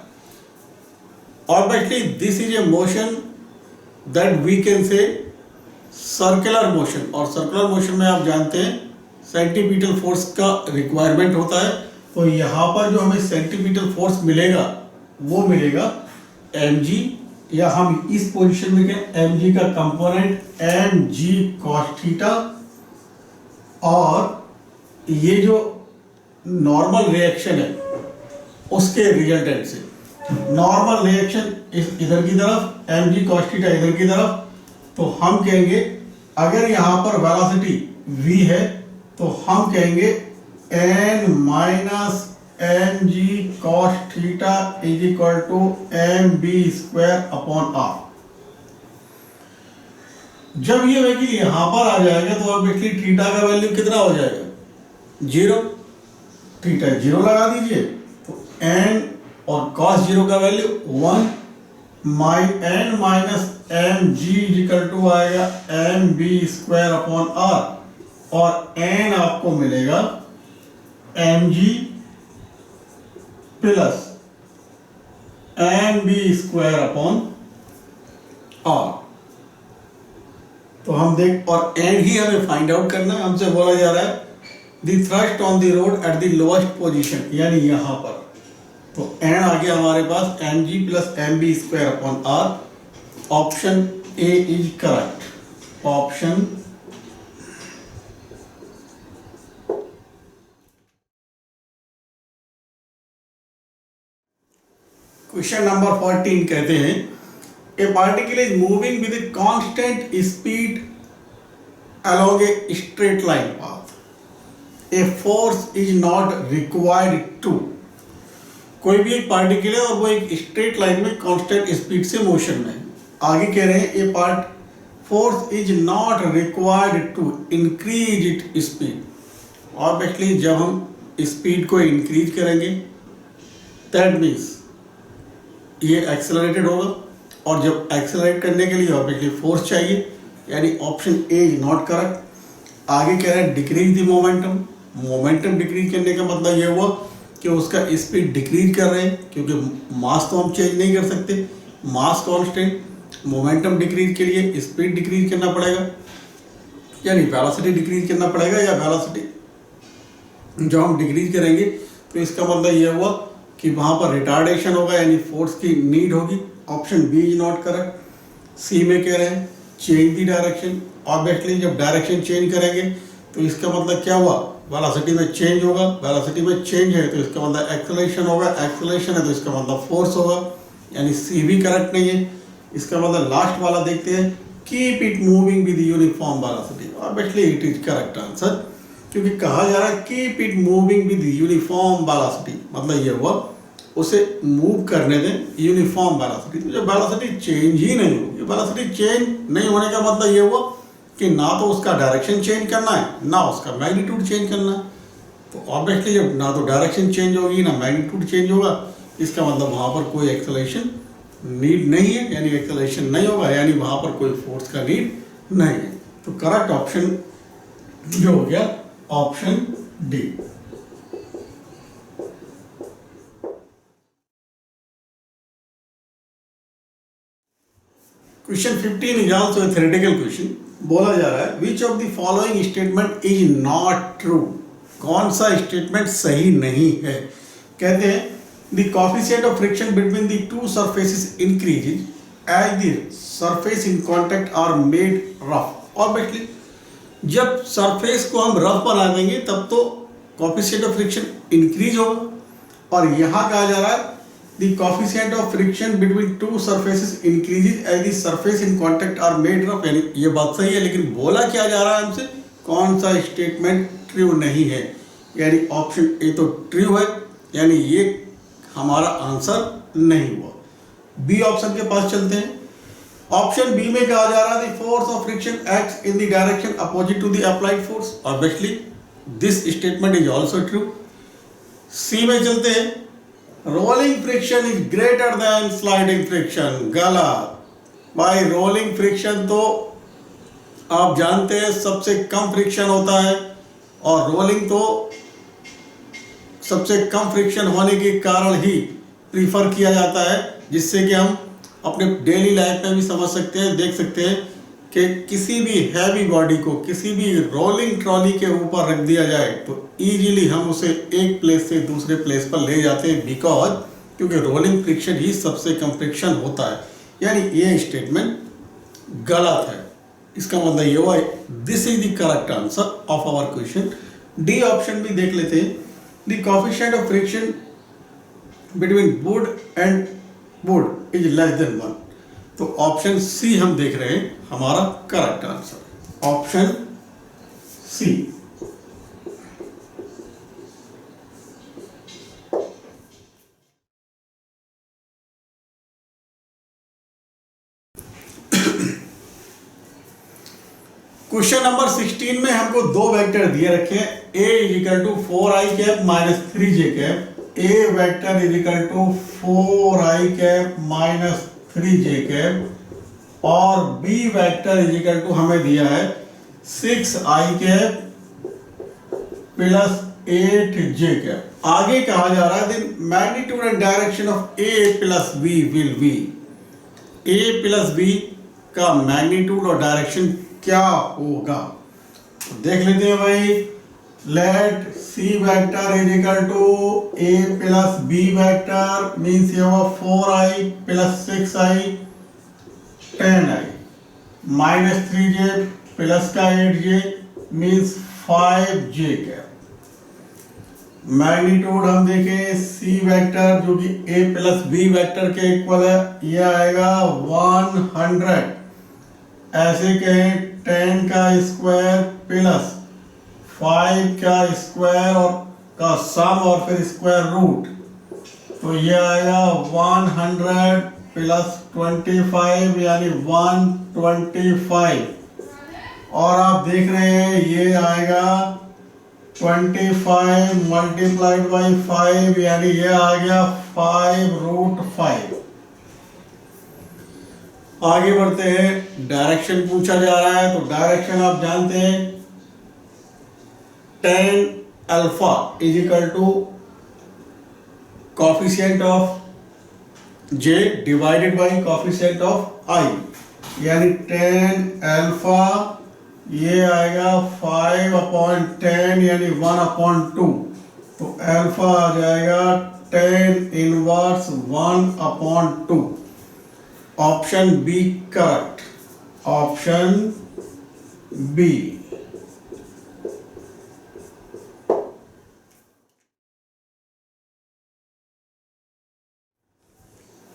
Obviously this is a motion that we can say circular motion. और सर्कुलर मोशन में आप जानते हैं सेंटीपीटल फोर्स का रिक्वायरमेंट होता है। तो यहाँ पर जो हमें सेंटीपीटल फोर्स मिलेगा वो मिलेगा mg, या हम इस पोजीशन में क्या mg का कंपोनेंट mg cos थीटा, और ये जो नॉर्मल रिएक्शन है उसके रिजल्टेंट से नॉर्मल रिएक्शन इधर की तरफ mg cos थीटा इधर की तरफ, तो हम कहेंगे अगर यहाँ पर वेलोसिटी v है तो हम कहेंगे n minus mg cos theta is equal to mb square upon r। जब ये वैल्यू यहां पर आ जाएगा तो ऑब्वियसली थीटा का वैल्यू कितना हो जाएगा, 0। थीटा 0 लगा दीजिए तो n और cos 0 का वैल्यू 1 n minus mg is equal to आएगा mb स्क्वायर अपॉन r, और n आपको मिलेगा mg plus mb square upon r। तो हम देख, और n ही हमें फाइंड आउट करना है। हमसे बोला जा रहा है the thrust on the road at the lowest position, यानी यहां पर। तो n आ गया हमारे पास mg plus mb square upon r। Option A is correct. Option question number 14 कहते हैं a particle is moving with a constant speed along a straight line path, a force is not required to. कोई भी एक particle है और वो एक straight line में कांस्टेंट स्पीड से मोशन में है। आगे कह रहे हैं a part force is not required to increase it speed. Obviously जब हम स्पीड को इंक्रीज करेंगे दैट मीन्स ये एक्सेलरेटेड होगा, और जब एक्सेलरेट करने के लिए ऑब्वियसली फोर्स चाहिए, यानी option A is not correct. आगे कह रहे हैं decrease the momentum. Momentum decrease करने का मतलब ये हुआ कि उसका स्पीड डिक्रीज कर रहे हैं, क्योंकि मास तो हम चेंज नहीं कर सकते, मास कांस्टेंट। मोमेंटम डिक्रीज के लिए स्पीड डिक्रीज करना पड़ेगा, यानी वेलोसिटी डिक्रीज करना पड़ेगा, या वेलोसिटी जो हम डिक्रीज करेंगे तो इसका मतलब ये हुआ कि वहाँ पर रिटार्डेशन होगा, यानी फोर्स की नीड होगी। Option B is not correct. C में कह रहे हैं चेंज दी डायरेक्शन। ऑब्वियसली जब डायरेक्शन चेंज करेंगे तो इसका मतलब क्या हुआ, वेलोसिटी में चेंज होगा। वेलोसिटी में चेंज है तो इसका मतलब एक्सेलरेशन होगा, एक्सेलरेशन है तो इसका मतलब फोर्स होगा, यानी सी भी करेक्ट नहीं है। इसका मतलब लास्ट वाला देखते हैं, keep it moving with uniform velocity. Obviously it is correct answer, क्योंकि कहा जा रहा है keep it moving with uniform velocity, मतलब ये हुआ उसे मूव करने दें यूनिफॉर्म वेलोसिटी। तो जब वेलोसिटी चेंज ही नहीं होगी, वेलोसिटी चेंज नहीं होने का मतलब ये हुआ कि ना तो उसका डायरेक्शन चेंज करना है ना उसका मैग्नीट्यूड चेंज करना है। तो ऑब्वियसली जब ना तो डायरेक्शन चेंज होगी ना मैग्नीट्यूड चेंज होगा, इसका मतलब वहाँ पर कोई एक्सेलरेशन नीड नहीं है, यानी एक्सेलरेशन नहीं होगा, यानी वहाँ पर कोई फोर्स का नीड नहीं है। तो करेक्ट ऑप्शन जो हो गया option D. Question 15 is also a theoretical question. बोला जा रहा है which of the following statement is not true. कौन सा स्टेटमेंट सही नहीं है। कहते हैं the coefficient of friction between the two surfaces increases as the surface in contact are made rough. Obviously जब सरफेस को हम रफ बना देंगे तब तो कोएफिशिएंट ऑफ फ्रिक्शन इंक्रीज होगा, और यहाँ कहा जा रहा है the coefficient of friction between two surfaces increases as the surface in contact are made rough। यानी ये बात सही है, लेकिन बोला क्या जा रहा है हमसे, कौन सा स्टेटमेंट ट्रू नहीं है, यानी ऑप्शन ए तो ट्रू है, यानी ये हमारा आंसर नहीं हुआ। बी ऑप्शन के पास चलते हैं। ऑप्शन बी में कहा जा रहा है the force of friction acts in the direction opposite to the applied force. Obviously this statement is also true. C में चलते हैं, rolling friction is greater than sliding friction. गलत भाई, रोलिंग फ्रिक्शन तो आप जानते हैं सबसे कम फ्रिक्शन होता है, और रोलिंग तो सबसे कम फ्रिक्शन होने के कारण ही प्रीफर किया जाता है, जिससे कि हम अपने डेली लाइफ में भी समझ सकते हैं, देख सकते हैं कि किसी भी हैवी बॉडी को किसी भी रोलिंग ट्रॉली के ऊपर रख दिया जाए तो इजीली हम उसे एक प्लेस से दूसरे प्लेस पर ले जाते हैं, बिकॉज क्योंकि रोलिंग फ्रिक्शन ही सबसे कम फ्रिक्शन होता है। यानी ये स्टेटमेंट गलत है। इसका मतलब ये हुआ this is the correct answer of our question. D option भी देख लेते हैं। The coefficient of friction between wood and wood is less than 1। तो ऑप्शन सी हम देख रहे हैं हमारा correct answer, option C. Question number 16 में हमको दो वेक्टर दिए रखे हैं, a is equal to 4i cap minus 3j cap. a vector is equal to 4i cap minus 3j cap और b vector is equal to हमें दिया है 6i cap plus 8j cap. आगे कहा जा रहा है the magnitude and direction of a plus b will be. a plus b का मैग्नीट्यूड और डायरेक्शन क्या होगा, तो देख लेते हैं भाई। Let c vector is equal to a plus b vector means ये होगा 4i plus 6i 10i minus 3j plus का 8j means 5j cap. Magnitude हम देखें c वेक्टर जो कि a प्लस b वेक्टर के इक्वल है, ये आएगा 100। ऐसे कहें 10 का स्क्वायर प्लस 5 का स्क्वायर और का सम और फिर स्क्वायर रूट, तो ये आएगा 100 प्लस 25 यानी 125। और आप देख रहे हैं ये आएगा 25 मल्टीप्लाइड बाई 5 यानी ये आ गया 5√5। आगे बढ़ते हैं, डायरेक्शन पूछा जा रहा है, तो डायरेक्शन आप जानते हैं tan alpha is equal to coefficient of j divided by coefficient of i, यानी tan अल्फा ये आएगा 5/10 यानी 1/2, तो अल्फा आ जाएगा tan inverse 1/2। Option B correct, option B.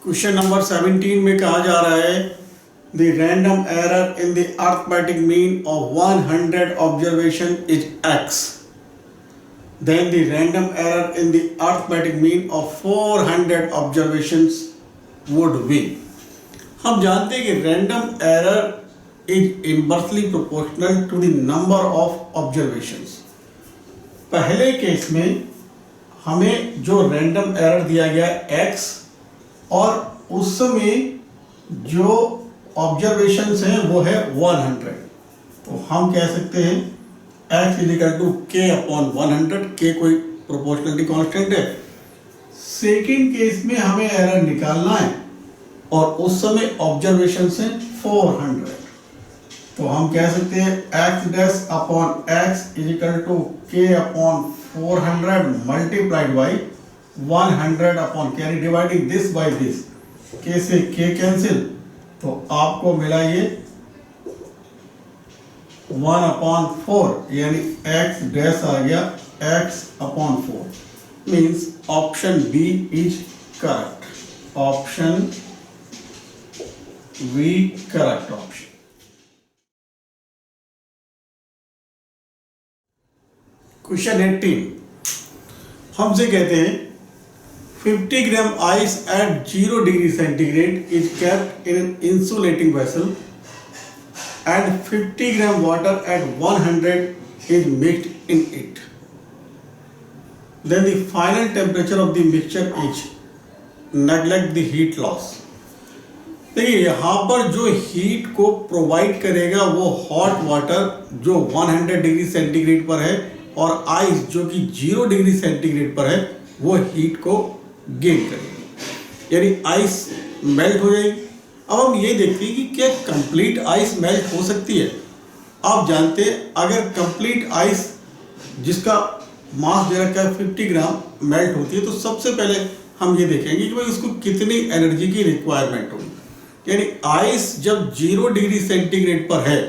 Question number 17 में कहा जा रहा है the random error in the arithmetic mean of 100 observation is x, then the random error in the arithmetic mean of 400 observations would be. हम जानते हैं कि random error is inversely proportional to the number of observations. पहले case में हमें जो random error दिया गया x और उस समय जो ऑब्जर्वेशंस हैं वो है 100, तो हम कह सकते हैं x is equal to k/100। k कोई प्रोपोर्शनलिटी कांस्टेंट है। सेकेंड केस में हमें एरर निकालना है और उस समय ऑब्जर्वेशन से 400, तो हम कह सकते हैं x' is equal to k/400 multiplied by 100 यानी dividing this by this, k से k कैंसिल, तो आपको मिला ये 1/4 यानी x' आ गया x/4। Means option B is correct, option B correct option. Question 18 हमसे कहते हैं 50 gram ice at 0 degree centigrade is kept in an insulating vessel and 50 gram water at 100 is mixed in it. Then the final temperature of the mixture is, neglect the heat loss. देखिए यहाँ पर जो heat को provide करेगा वो hot water जो 100 degree centigrade पर है और आइस जो कि 0 डिग्री सेंटीग्रेड पर है वो हीट को गेन करेगी, यानी आइस मेल्ट हो जाएगी अब हम ये देखते हैं कि क्या कंप्लीट आइस मेल्ट हो सकती है। आप जानते हैं अगर कंप्लीट आइस जिसका मास दे रखा है 50 ग्राम मेल्ट होती है, तो सबसे पहले हम ये देखेंगे कि भाई उसको कितनी एनर्जी की रिक्वायरमेंट होगी। यानी आइस जब 0 डिग्री सेंटीग्रेड पर है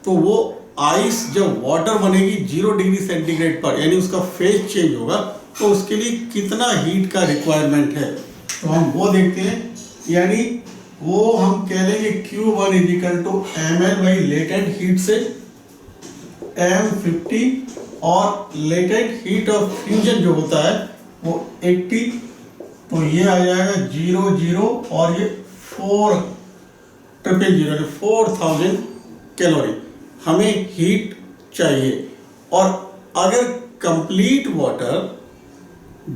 तो वो आइस जब वाटर बनेगी 0 डिग्री सेंटीग्रेड पर, यानी उसका फेज चेंज होगा, तो उसके लिए कितना हीट का रिक्वायरमेंट है, तो हम वो देखते हैं। यानी वो हम कह लेंगे Q1 is equal to ml by latent heat से M50, और लेटेंट हीट ऑफ फ्यूजन जो होता है वो 80, तो ये आ जाएगा 00 और ये 4000 कैलोरी हमें हीट चाहिए। और अगर कंप्लीट वाटर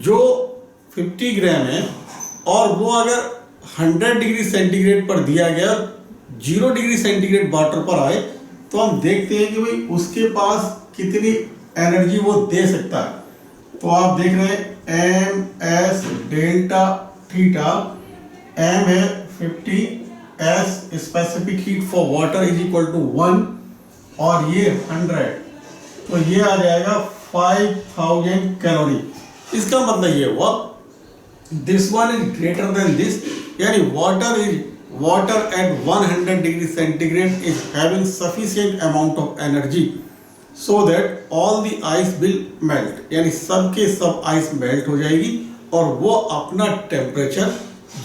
जो 50 ग्राम है और वो अगर 100 डिग्री सेंटीग्रेड पर दिया गया, 0 डिग्री सेंटीग्रेड वाटर पर आए, तो हम देखते हैं कि भाई उसके पास कितनी एनर्जी वो दे सकता है। तो आप देख रहे हैं M S delta theta, M है 50, S specific heat for water is equal to 1 और ये 100, तो ये आ जाएगा 5000 कैलोरी। इसका मतलब ये हुआ this one is greater then this, यानी water at 100 degree centigrade is having sufficient amount of energy so that all the ice will melt, यानी सब के सब आइस मेल्ट हो जाएगी और वो अपना टेम्परेचर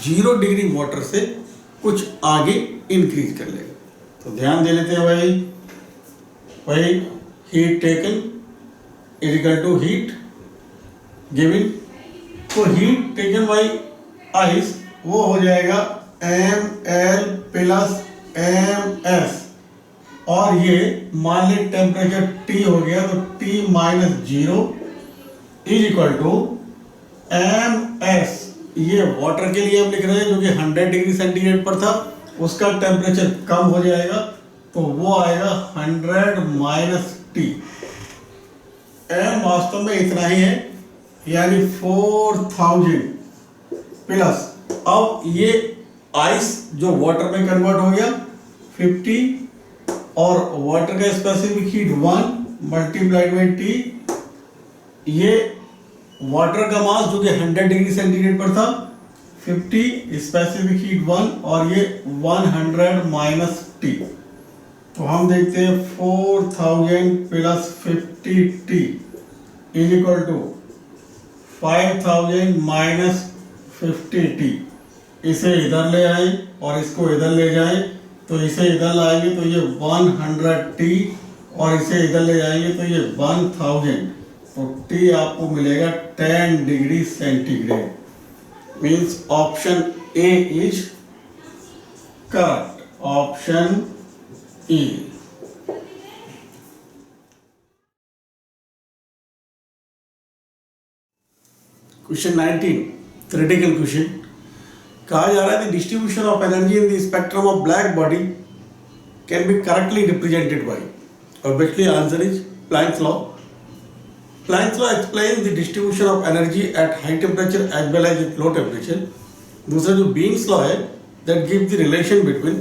0 डिग्री वाटर से कुछ आगे इंक्रीज कर लेगा। तो ध्यान दे लेते हैं भाई heat taken is equal to heat given, तो हीट टेकन बाई आइस वो हो जाएगा ml प्लस ms, और ये मान ले टेम्परेचर T हो गया, तो T minus 0 is equal to ms। ये वाटर के लिए हम लिख रहे हैं जो कि 100 डिग्री सेंटीग्रेड पर था, उसका टेम्परेचर कम हो जाएगा, तो वो आएगा 100 माइनस T। m वास्तव में इतना ही है, यानी 4000 प्लस, अब ये आइस जो वाटर में कन्वर्ट हो गया 50 और वाटर का specific heat 1 multiplied by T, ये वाटर का मास जो कि 100 डिग्री सेंटीग्रेड पर था 50 स्पेसिफिक हीट 1 और ये 100 माइनस T, तो हम देखते हैं 4000 plus 50T is equal to 5000 minus 50T। इसे इधर ले आए और इसको इधर ले जाए, तो इसे इधर लाएंगे तो ये 100T और इसे इधर ले जाएंगे तो ये 1000, तो T आपको मिलेगा 10 degree centigrade. Means option A is correct, option E. Question 19 theoretical question. कहा जा रहा है distribution of energy in the spectrum of black body can be correctly represented by, obviously answer is Planck's law. Planck's law explains the distribution of energy at high temperature as well as low temperature. दूसरा जो Wien's law है that give the relation between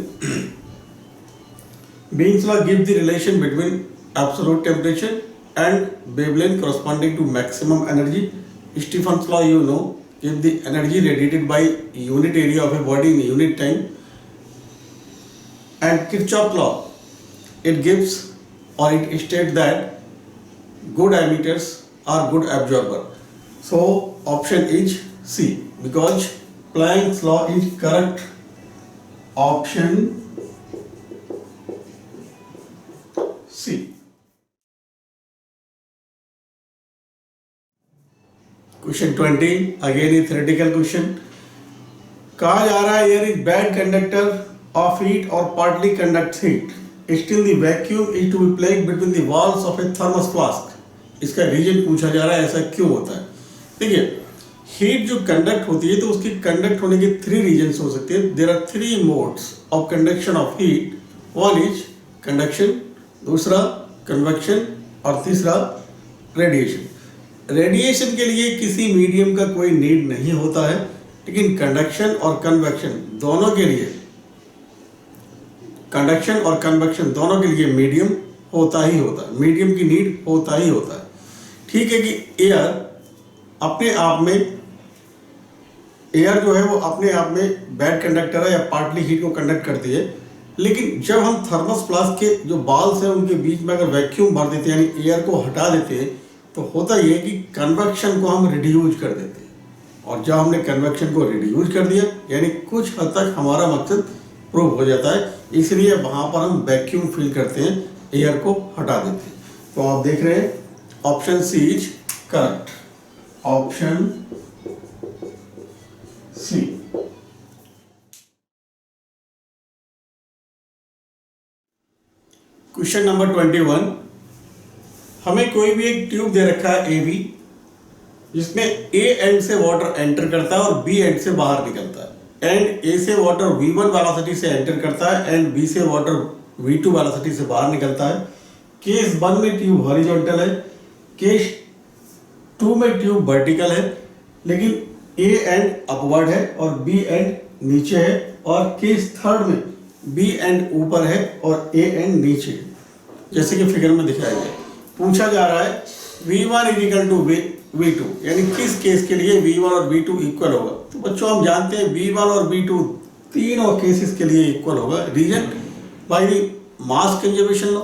Wien's law give the relation between absolute temperature and wavelength corresponding to maximum energy. Stephen's law, you know, if the energy radiated by unit area of a body in unit time. And Kirchhoff law, it gives or it states that good emitters are good absorber. So option is C, because Planck's law is correct. Option C. Question 20 again a theoretical question. कहा जा रहा है air is bad conductor of heat और partly conduct heat, still the vacuum is to be placed between the walls of a thermos flask. इसका reason पूछा जा रहा है, ऐसा क्यों होता है। देखिए हीट जो कंडक्ट होती है तो उसकी कंडक्ट होने के 3 रीजन्स हो सकते हैं। There are 3 modes of conduction of heat. One is conduction, दूसरा कन्वेक्शन और तीसरा रेडिएशन। रेडिएशन के लिए किसी मीडियम का कोई नीड नहीं होता है, लेकिन कंडक्शन और कन्वेक्शन दोनों के लिए कंडक्शन और कन्वेक्शन दोनों के लिए मीडियम होता ही होता है, मीडियम की नीड होता ही होता है। ठीक है कि एयर अपने आप में, एयर जो है वो अपने आप में बैड कंडक्टर है या पार्टली हीट को कंडक्ट करती है, लेकिन जब हम थर्मस फ्लास्क के जो बाल्स हैं उनके बीच में अगर वैक्यूम भर देते हैं यानी एयर को हटा देते हैं तो होता ये है कि कन्वेक्शन को हम रिड्यूज कर देते हैं। और जब हमने कन्वेक्शन को रिड्यूज कर दिया यानी कुछ हद तक हमारा मकसद प्रूव हो जाता है, इसलिए वहाँ पर हम वैक्यूम फिल करते हैं, एयर को हटा देते हैं। तो आप देख रहे हैं option C is correct, option C. Question number 21, हमें कोई भी एक ट्यूब दे रखा है ए बी, जिसमें ए एंड से वाटर एंटर करता है और बी एंड से बाहर निकलता है। एंड ए से वाटर V1 वेलोसिटी से एंटर करता है एंड बी से वाटर V2 वेलोसिटी से बाहर निकलता है। केस 1 में ट्यूब हॉरिजॉन्टल है, केस 2 में ट्यूब वर्टिकल है, लेकिन ए एंड अपवर्ड है और बी एंड नीचे है, और केस 3 में बी एंड ऊपर है और ए एंड नीचे है, जैसे कि फिगर में दिखाया गया। पूछा जा रहा है V1 इक्वल टू V2, यानी किस केस के लिए V1 और V2 इक्वल होगा। तो बच्चों हम जानते हैं V1 और V2 तीनों केसेस के लिए इक्वल होगा। Reason by the mass conservation law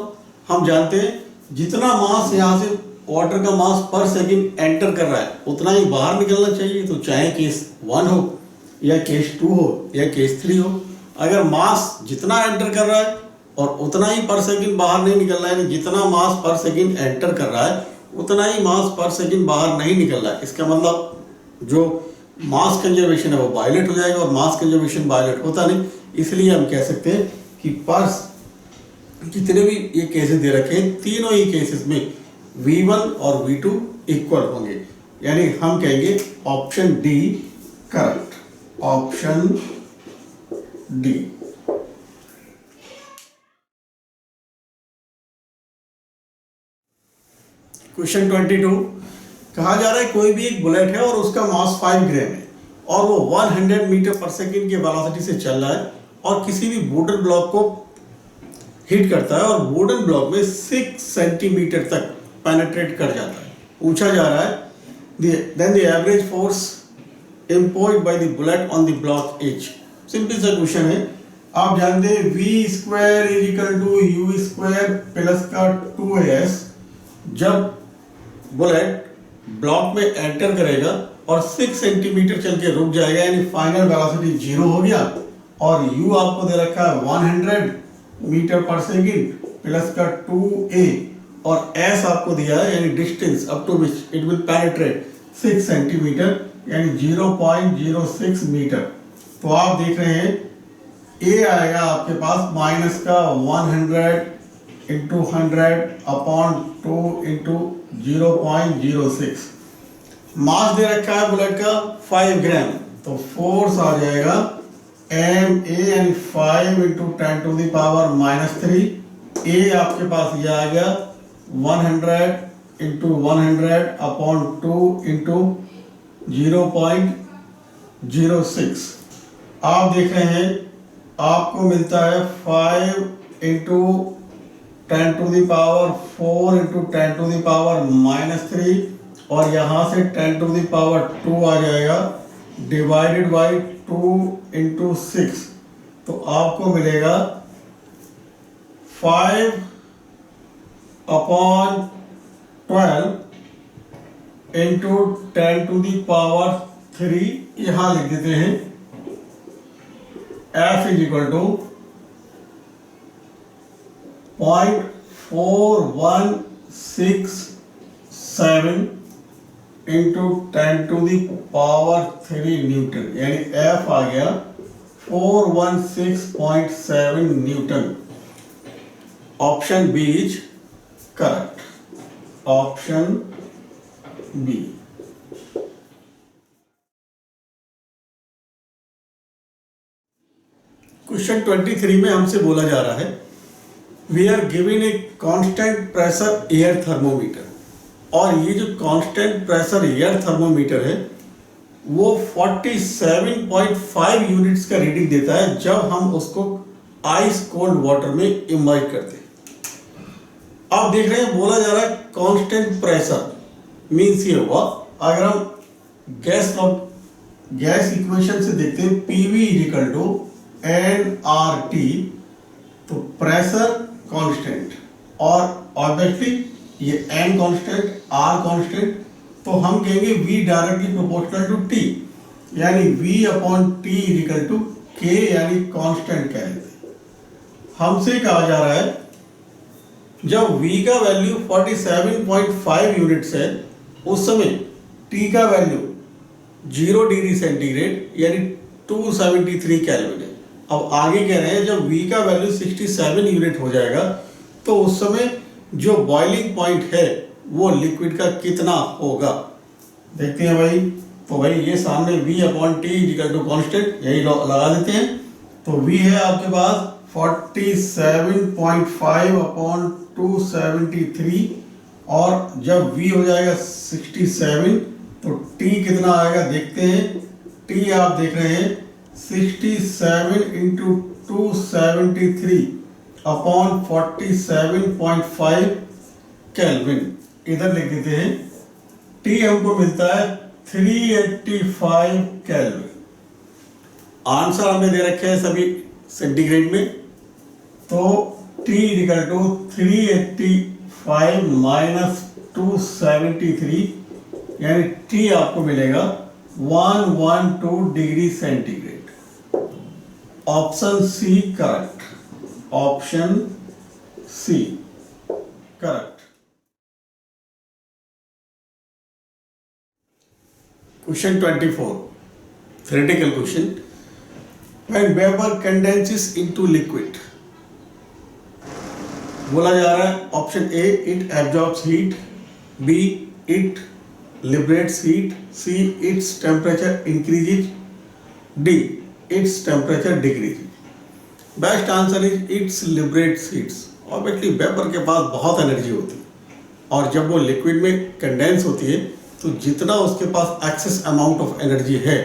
हम जानते हैं जितना मास यहाँ से वाटर का मास पर सेकंड एंटर कर रहा है उतना ही बाहर निकलना चाहिए। तो चाहे केस 1 हो या केस 2 हो या केस 3 हो, अगर मास जितना एंटर कर रहा है और उतना ही पर सेकंड बाहर नहीं निकल रहा है, यानी जितना मास पर सेकंड एंटर कर रहा है उतना ही मास पर सेकंड बाहर नहीं निकल रहा है, इसका मतलब जो मास कंजर्वेशन है वो वायलेट हो जाएगा, और मास कंजर्वेशन वायलेट होता नहीं। इसलिए हम कह सकते हैं कि पर जितने भी ये केसेस दे रखे हैं तीनों ही केसेस में V1 और V2 इक्वल होंगे, यानी हम कहेंगे option D correct, option D. Question 22, कहा जा रहा है कोई भी एक बुलेट है और उसका मास 5 ग्राम है और वो 100 मीटर पर सेकंड की वेलोसिटी से चल रहा है और किसी भी वुडन ब्लॉक को हिट करता है और वुडन ब्लॉक में 6 सेंटीमीटर तक पेनिट्रेट कर जाता है। पूछा जा रहा है then the average force imposed by the bullet on the block H। Simple सा क्वेश्चन है, आप जानते हैं V² is equal to U² plus का 2AS। जब बुलेट ब्लॉक में एंटर करेगा और 6 सेंटीमीटर चल के रुक जाएगा, यानी फाइनल वेलोसिटी 0 हो गया, और U आपको दे रखा है 100 मीटर पर सेकंड प्लस का 2A, और S आपको दिया है यानी distance up to which it will penetrate 6 centimetre यानी 0.06 मीटर। तो आप देख रहे हैं A आएगा आपके पास माइनस का 100 इंटू 100 अपॉन 2 इंटू 0.06। मास दे रखा है बुलेट का 5 ग्राम, तो फोर्स आ जाएगा MA यानी 5 into 10 to the power -3। A आपके पास ये आ गया 100 इंटू 100 अपॉन 2 इंटू 0.06। आप देख रहे हैं आपको मिलता है 5 into 10 to the power 4 into 10 to the power -3, और यहाँ से 10 टू द पावर 2 आ जाएगा डिवाइडेड बाई 2 इंटू 6। तो आपको मिलेगा 5 upon 12 into 10 to the power 3। यहां लिख देते हैं F is equal to 0.4167 into 10 to the power 3 newton, यानी F आ गया 416.7 newton. Option B is correct, option B. Question 23 में हमसे बोला जा रहा है we are given a constant pressure air thermometer, और ये जो कांस्टेंट प्रेशर एयर थर्मोमीटर है वो 47.5 यूनिट्स का रीडिंग देता है जब हम उसको आइस कोल्ड वाटर में इमर्ज करते हैं। अब देख रहे हैं बोला जा रहा है कांस्टेंट प्रेशर, मीन्स ये हुआ अगर हम गैस इक्वेशन से देखते हैं PV इक्वल टू nRT, तो प्रेशर कांस्टेंट और ऑब्वियसली ये n कांस्टेंट R कांस्टेंट, तो हम कहेंगे V directly proportional to T, यानी V upon T equal to K, यानी कांस्टेंट कह लेते हैं। हमसे कहा जा रहा है जब V का वैल्यू 47.5 यूनिट्स है उस समय T का वैल्यू 0 डिग्री सेंटीग्रेड यानी 273 केल्विन है। अब आगे कह रहे हैं जब V का वैल्यू 67 यूनिट हो जाएगा तो उस समय जो बॉइलिंग पॉइंट है वो लिक्विड का कितना होगा। देखते हैं भाई, तो भाई ये सामने V upon T equal to constant यही लगा देते हैं। तो V है आपके पास 47.5 अपॉन 273 और जब V हो जाएगा 67 तो T कितना आएगा देखते हैं। T आप देख रहे हैं 67 इंटू 273 अपॉन 47.5 केल्विन, इधर लिख देते हैं। T हमको मिलता है 385 केल्विन। आंसर हमने दे रखे हैं सभी सेंटीग्रेड में, तो T इक्वल टू 385 माइनस 273 यानी T आपको मिलेगा 112 degree centigrade. Option C correct, option C correct. Question 24 theoretical question, when vapor condenses into liquid, बोला जा रहा है option A it absorbs heat, B it liberates heat, see its temperature increases, D its temperature decreases. Best answer is it's liberates heats. Obviously vapour के पास बहुत energy होती है और जब वो लिक्विड में कंडेंस होती है तो जितना उसके पास एक्सेस अमाउंट ऑफ एनर्जी है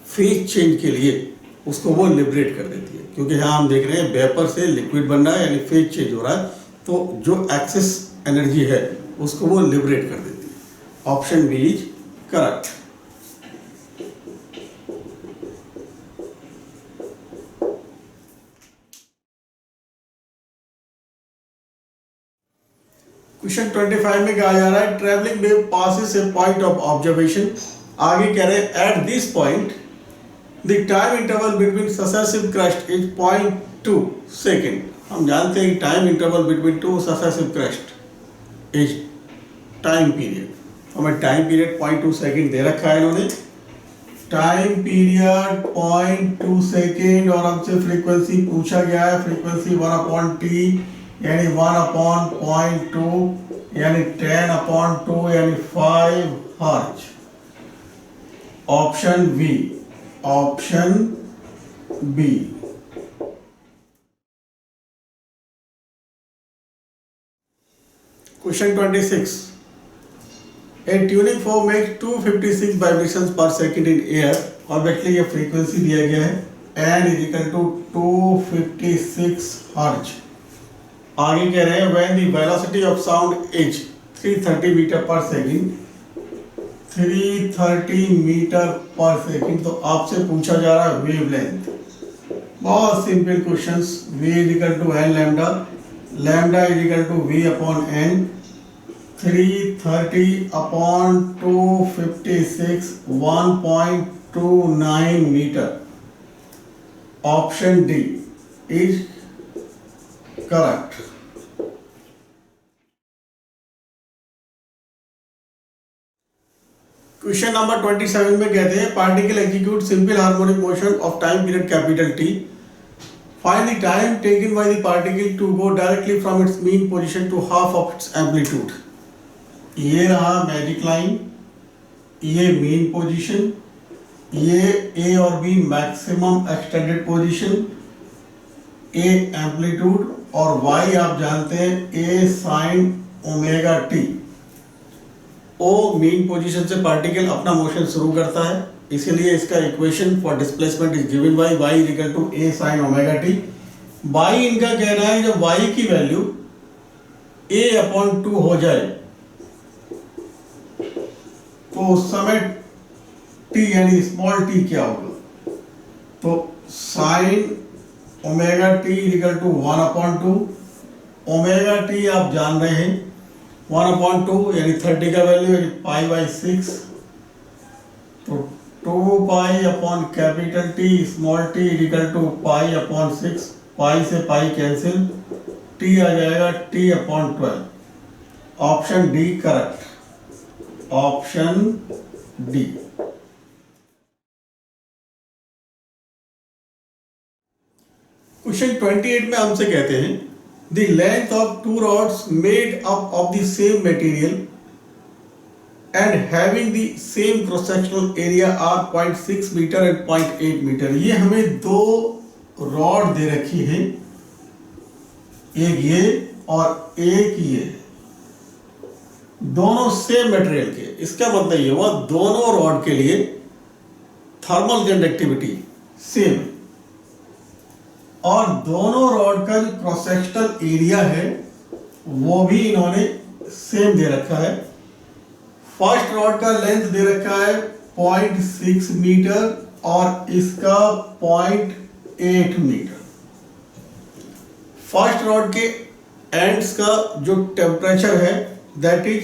फेज चेंज के लिए उसको वो लिबरेट कर देती है, क्योंकि यहाँ हम देख रहे हैं वेपर से लिक्विड बन रहा है यानी फेज चेंज हो रहा है, तो जो एक्सेस एनर्जी है उसको वो लिबरेट कर देती है। Option B is correct. Question 25 में कहा जा रहा है travelling wave passes a point of observation. आगे कह रहे हैं at this point the time interval between successive crest is 0.2 second. हम जानते हैं कि time interval between two successive crest is time period. हमें टाइम पीरियड 0.2 सेकेंड दे रखा है इन्होंने, टाइम पीरियड 0.2 सेकेंड और हमसे फ्रीक्वेंसी पूछा गया है, फ्रीक्वेंसी 1/T यानी 1/0.2 यानी 10/2 यानी 5 hertz. Option B, option B. Question 26, a tuning fork makes 256 vibrations per second in air। Obviously ये फ्रीक्वेंसी दिया गया है n is equal to 256 hertz. आगे कह रहे हैं when the velocity of sound is 330 metre per second, 330 metre per second, तो आपसे पूछा जा रहा है वेवलेंथ। बहुत simple questions, v is equal to n lambda, lambda is equal to v upon n, 330 upon 256 1.29 metre. Option D is correct. Question number 27 में कहते हैं particle execute simple harmonic motion of time period capital T। Find the time taken by the particle to go directly from its mean position to half of its amplitude. ये रहा magic line, ये mean position, ये A और B maximum extended position, a amplitude और y आप जानते हैं a sine omega t. O mean position से पार्टिकल अपना मोशन शुरू करता है, इसीलिए इसका equation for displacement is given by y is equal to a sin omega t। Y इनका कहना है जब वाई की वैल्यू a/2 हो जाए तो उस समय t यानी स्मॉल t क्या होगा, तो sine omega t equal to 1/2, omega t आप जान रहे हैं 1/2 यानी 30 का वैल्यू π/6, तो 2π/कैपिटल T small t equal to π/6, pi से पाई कैंसिल, टी आ जाएगा t/12। Option D correct, option D. Question 28 में हमसे कहते हैं the length of two rods made up of the same material and having the same cross sectional area are 0.6 metre and 0.8 metre. ये हमें दो rod दे रखी है, एक ये और एक ये, दोनों सेम मटेरियल के। इसका मतलब ये हुआ दोनों रॉड के लिए थर्मल कंडक्टिविटी सेम, और दोनों रॉड का जो क्रॉस सेक्शनल एरिया है वो भी इन्होंने सेम दे रखा है। फर्स्ट रॉड का लेंथ दे रखा है 0.6 मीटर और इसका 0.8 मीटर। फर्स्ट रॉड के एंड्स का जो टेम्परेचर है दैट इज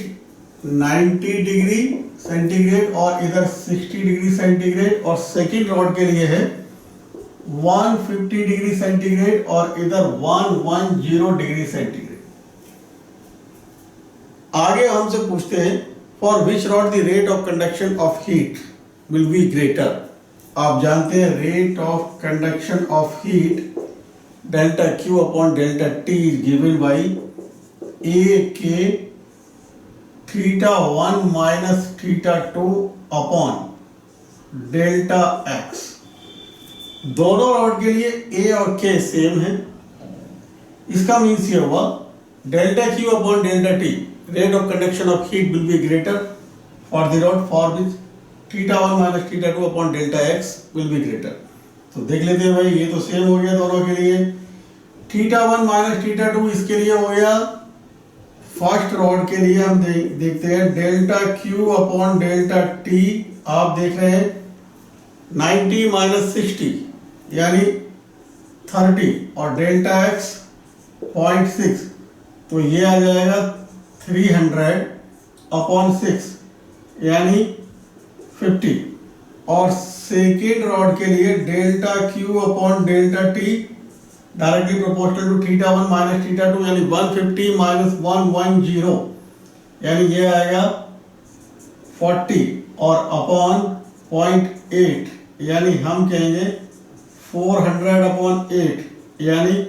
90 डिग्री सेंटीग्रेड और इधर 60 डिग्री सेंटीग्रेड, और सेकेंड रॉड के लिए है 150 डिग्री सेंटीग्रेड और इधर 110 डिग्री सेंटीग्रेड। आगे हमसे पूछते हैं for which rod the rate of conduction of heat will be greater. आप जानते हैं rate of conduction of heat delta Q upon delta T is given by A K θ1 minus θ2 upon delta X. दोनों rod के लिए ए और के same है। इसका मीन्स ये हुआ delta Q upon delta T rate of conduction of heat will be greater for the rod for which θ1 minus θ2 upon delta X will be greater. तो देख लेते हैं भाई, ये तो सेम हो गया दोनों के लिए। θ1 माइनस θ2 इसके लिए हो गया। फर्स्ट रॉड के लिए हम देखते हैं delta Q upon delta T. आप देख रहे हैं 90 माइनस 60 यानी 30 और डेल्टा एक्स 0.6, तो ये आ जाएगा 300 अपॉन 6 यानी 50। और सेकेंड रॉड के लिए delta Q upon delta T directly proportional to θ1 minus θ2 यानी 150 माइनस 110 यानी ये आएगा 40 और अपॉन 0.8 यानी हम कहेंगे 400 अपॉन 8 यानी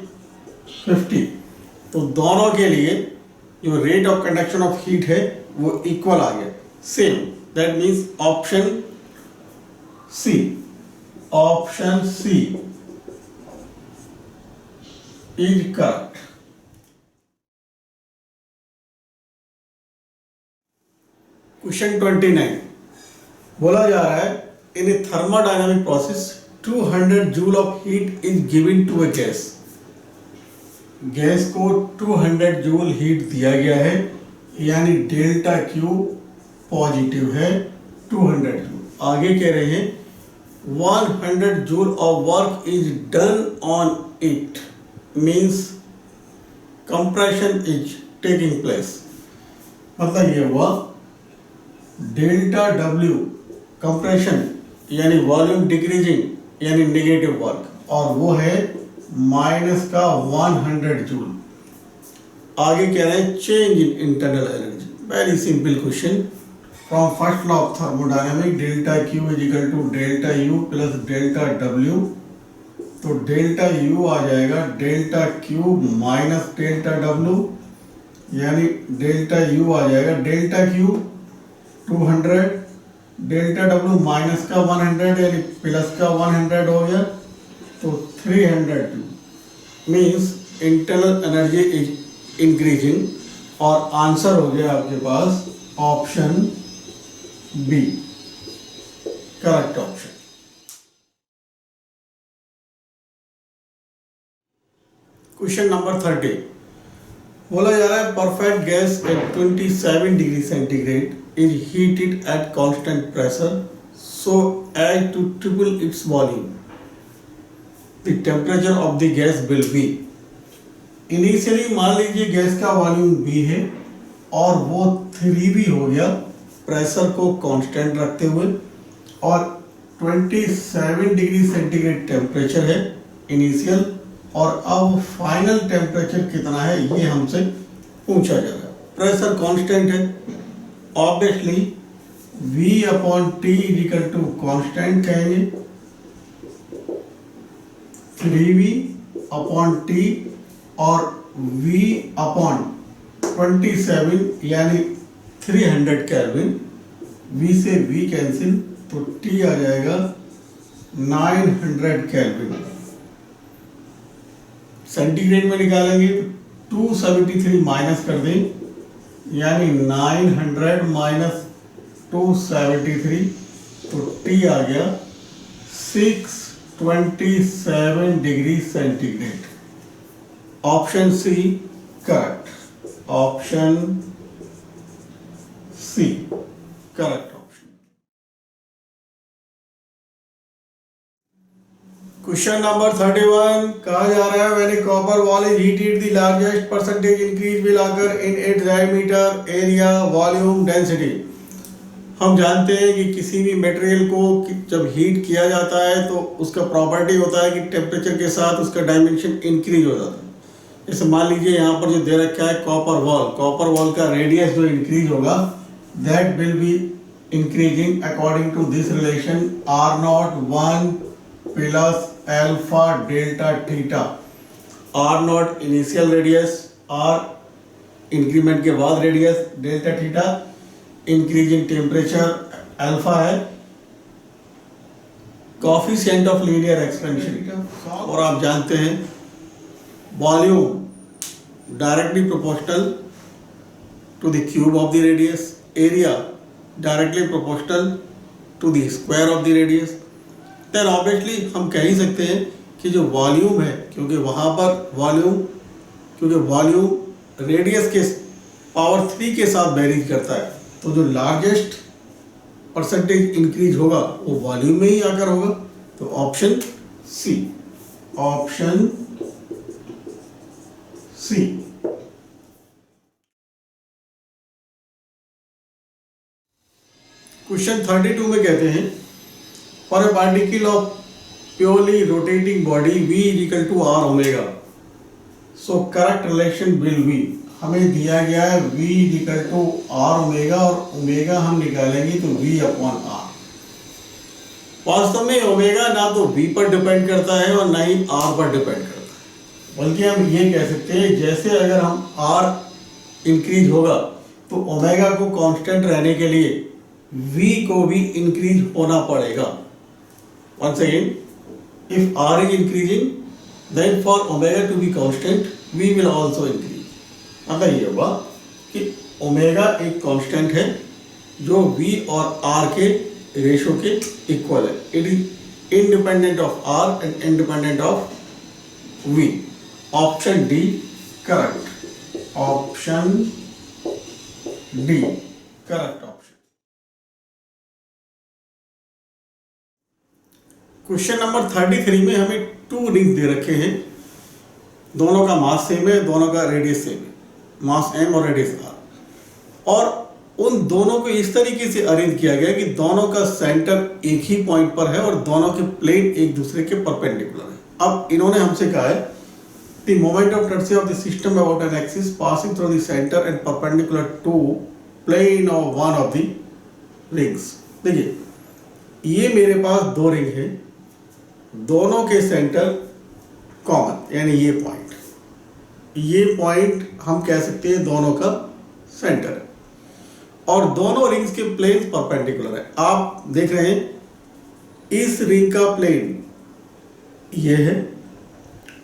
50। तो दोनों के लिए जो rate of conduction of heat है वो इक्वल आ गया, same. That means option C, option C is correct. Question 29 बोला जा रहा है in a thermodynamic process 200 joule of heat is given to a gas. Gas को 200 जूल हीट दिया गया है यानी डेल्टा क्यू पॉजिटिव है 200 जूल। आगे कह रहे हैं 100 joule of work is done on it means compression is taking place. मतलब ये हुआ डेल्टा डब्ल्यू कंप्रेशन यानी वॉल्यूम डिक्रीजिंग यानी नेगेटिव वर्क, और वो है माइनस का 100 जूल। आगे कह रहे हैं change in internal energy. Very simple question from first law of thermodynamic delta Q is equal to delta U plus delta W. तो डेल्टा यू आ जाएगा delta Q minus delta W यानी delta U आ जाएगा delta Q 200 delta W minus का 100 यानी plus का 100 हो गया तो 300 means internal energy is increasing, और आंसर हो गया आपके पास option B correct option. Question number 30 बोला जा रहा है perfect gas at 27 degree centigrade is heated at constant pressure so as to triple its volume the temperature of the gas will be. Initially मान लीजिए गैस का volume B है और वो 3 भी हो गया प्रेशर को कांस्टेंट रखते हुए, और 27 डिग्री सेंटीग्रेड टेम्परेचर है इनिशियल, और अब फाइनल टेम्परेचर कितना है ये हमसे पूछा जा रहा है। प्रेशर कांस्टेंट है, obviously V upon T equal to constant कहेंगे 3V अपॉन टी, और V अपॉन 27 यानी 300 केल्विन, V से V कैंसिल तो T आ जाएगा 900 केल्विन। सेंटीग्रेड में निकालेंगे तो 273 माइनस कर दें यानी 900 माइनस 273 तो T आ गया 627 डिग्री सेंटीग्रेड। ऑप्शन सी करेक्ट, ऑप्शन सी करेक्ट। क्वेश्चन नंबर 31 कहा जा रहा है when a copper ball is heated the largest percentage increase will occur in its diameter, area, volume, density. हम जानते हैं कि किसी भी मटेरियल को जब हीट किया जाता है तो उसका प्रॉपर्टी होता है कि टेम्परेचर के साथ उसका डायमेंशन इंक्रीज हो जाता है। जैसे मान लीजिए यहाँ पर जो दे रखा है कॉपर वॉल का रेडियस जो इंक्रीज होगा that will be increasing according to this relation R01 plus alpha delta theta. R0 initial radius, R increment के बाद radius, delta theta increasing temperature, alpha है कोएफिशिएंट ऑफ लीनियर एक्सपेंशन। और आप जानते हैं volume directly proportional to the cube of the radius, area directly proportional to the square of the radius. Then obviously हम कह ही सकते हैं कि जो वॉल्यूम है, क्योंकि वहाँ पर वॉल्यूम रेडियस के पावर 3 के साथ वेरीज करता है, तो जो लार्जेस्ट परसेंटेज इंक्रीज होगा वो वॉल्यूम में ही आकर होगा। तो option C, option C. Question 32 में कहते हैं For a particle of purely rotating body V is equal to R omega, so correct relation will be, हमें दिया गया है V is equal to R omega और ओमेगा हम निकालेंगे तो V अपॉन R। वास्तव में ओमेगा ना तो V पर डिपेंड करता है और ना ही R पर डिपेंड करता है, बल्कि हम ये कह सकते हैं जैसे अगर हम R इंक्रीज होगा तो ओमेगा को कांस्टेंट रहने के लिए V को भी इंक्रीज होना पड़ेगा। Once again, if R is increasing, then for omega to be constant, V will also increase. मतलब ये हुआ कि ओमेगा एक कांस्टेंट है जो V और R के रेशो के इक्वल है। It is independent of R and independent of V। Option D correct, option D correct option. Question number 33 में हमें 2 रिंग्स दे रखे हैं, दोनों का मास सेम है, दोनों का रेडियस सेम है, मास m और रेडियस r, और उन दोनों को इस तरीके से अरेंज किया गया कि दोनों का सेंटर एक ही पॉइंट पर है और दोनों के प्लेन एक दूसरे के परपेंडिकुलर है। अब इन्होंने हमसे कहा है the moment of inertia of the system about an axis passing through the centre and perpendicular to plane of one of the rings. देखिए ये मेरे पास 2 रिंग है, दोनों के सेंटर कॉमन, यानी ये पॉइंट हम कह सकते हैं दोनों का सेंटर है, और दोनों रिंग्स के प्लेन परपेंडिकुलर है। आप देख रहे हैं इस रिंग का प्लेन ये है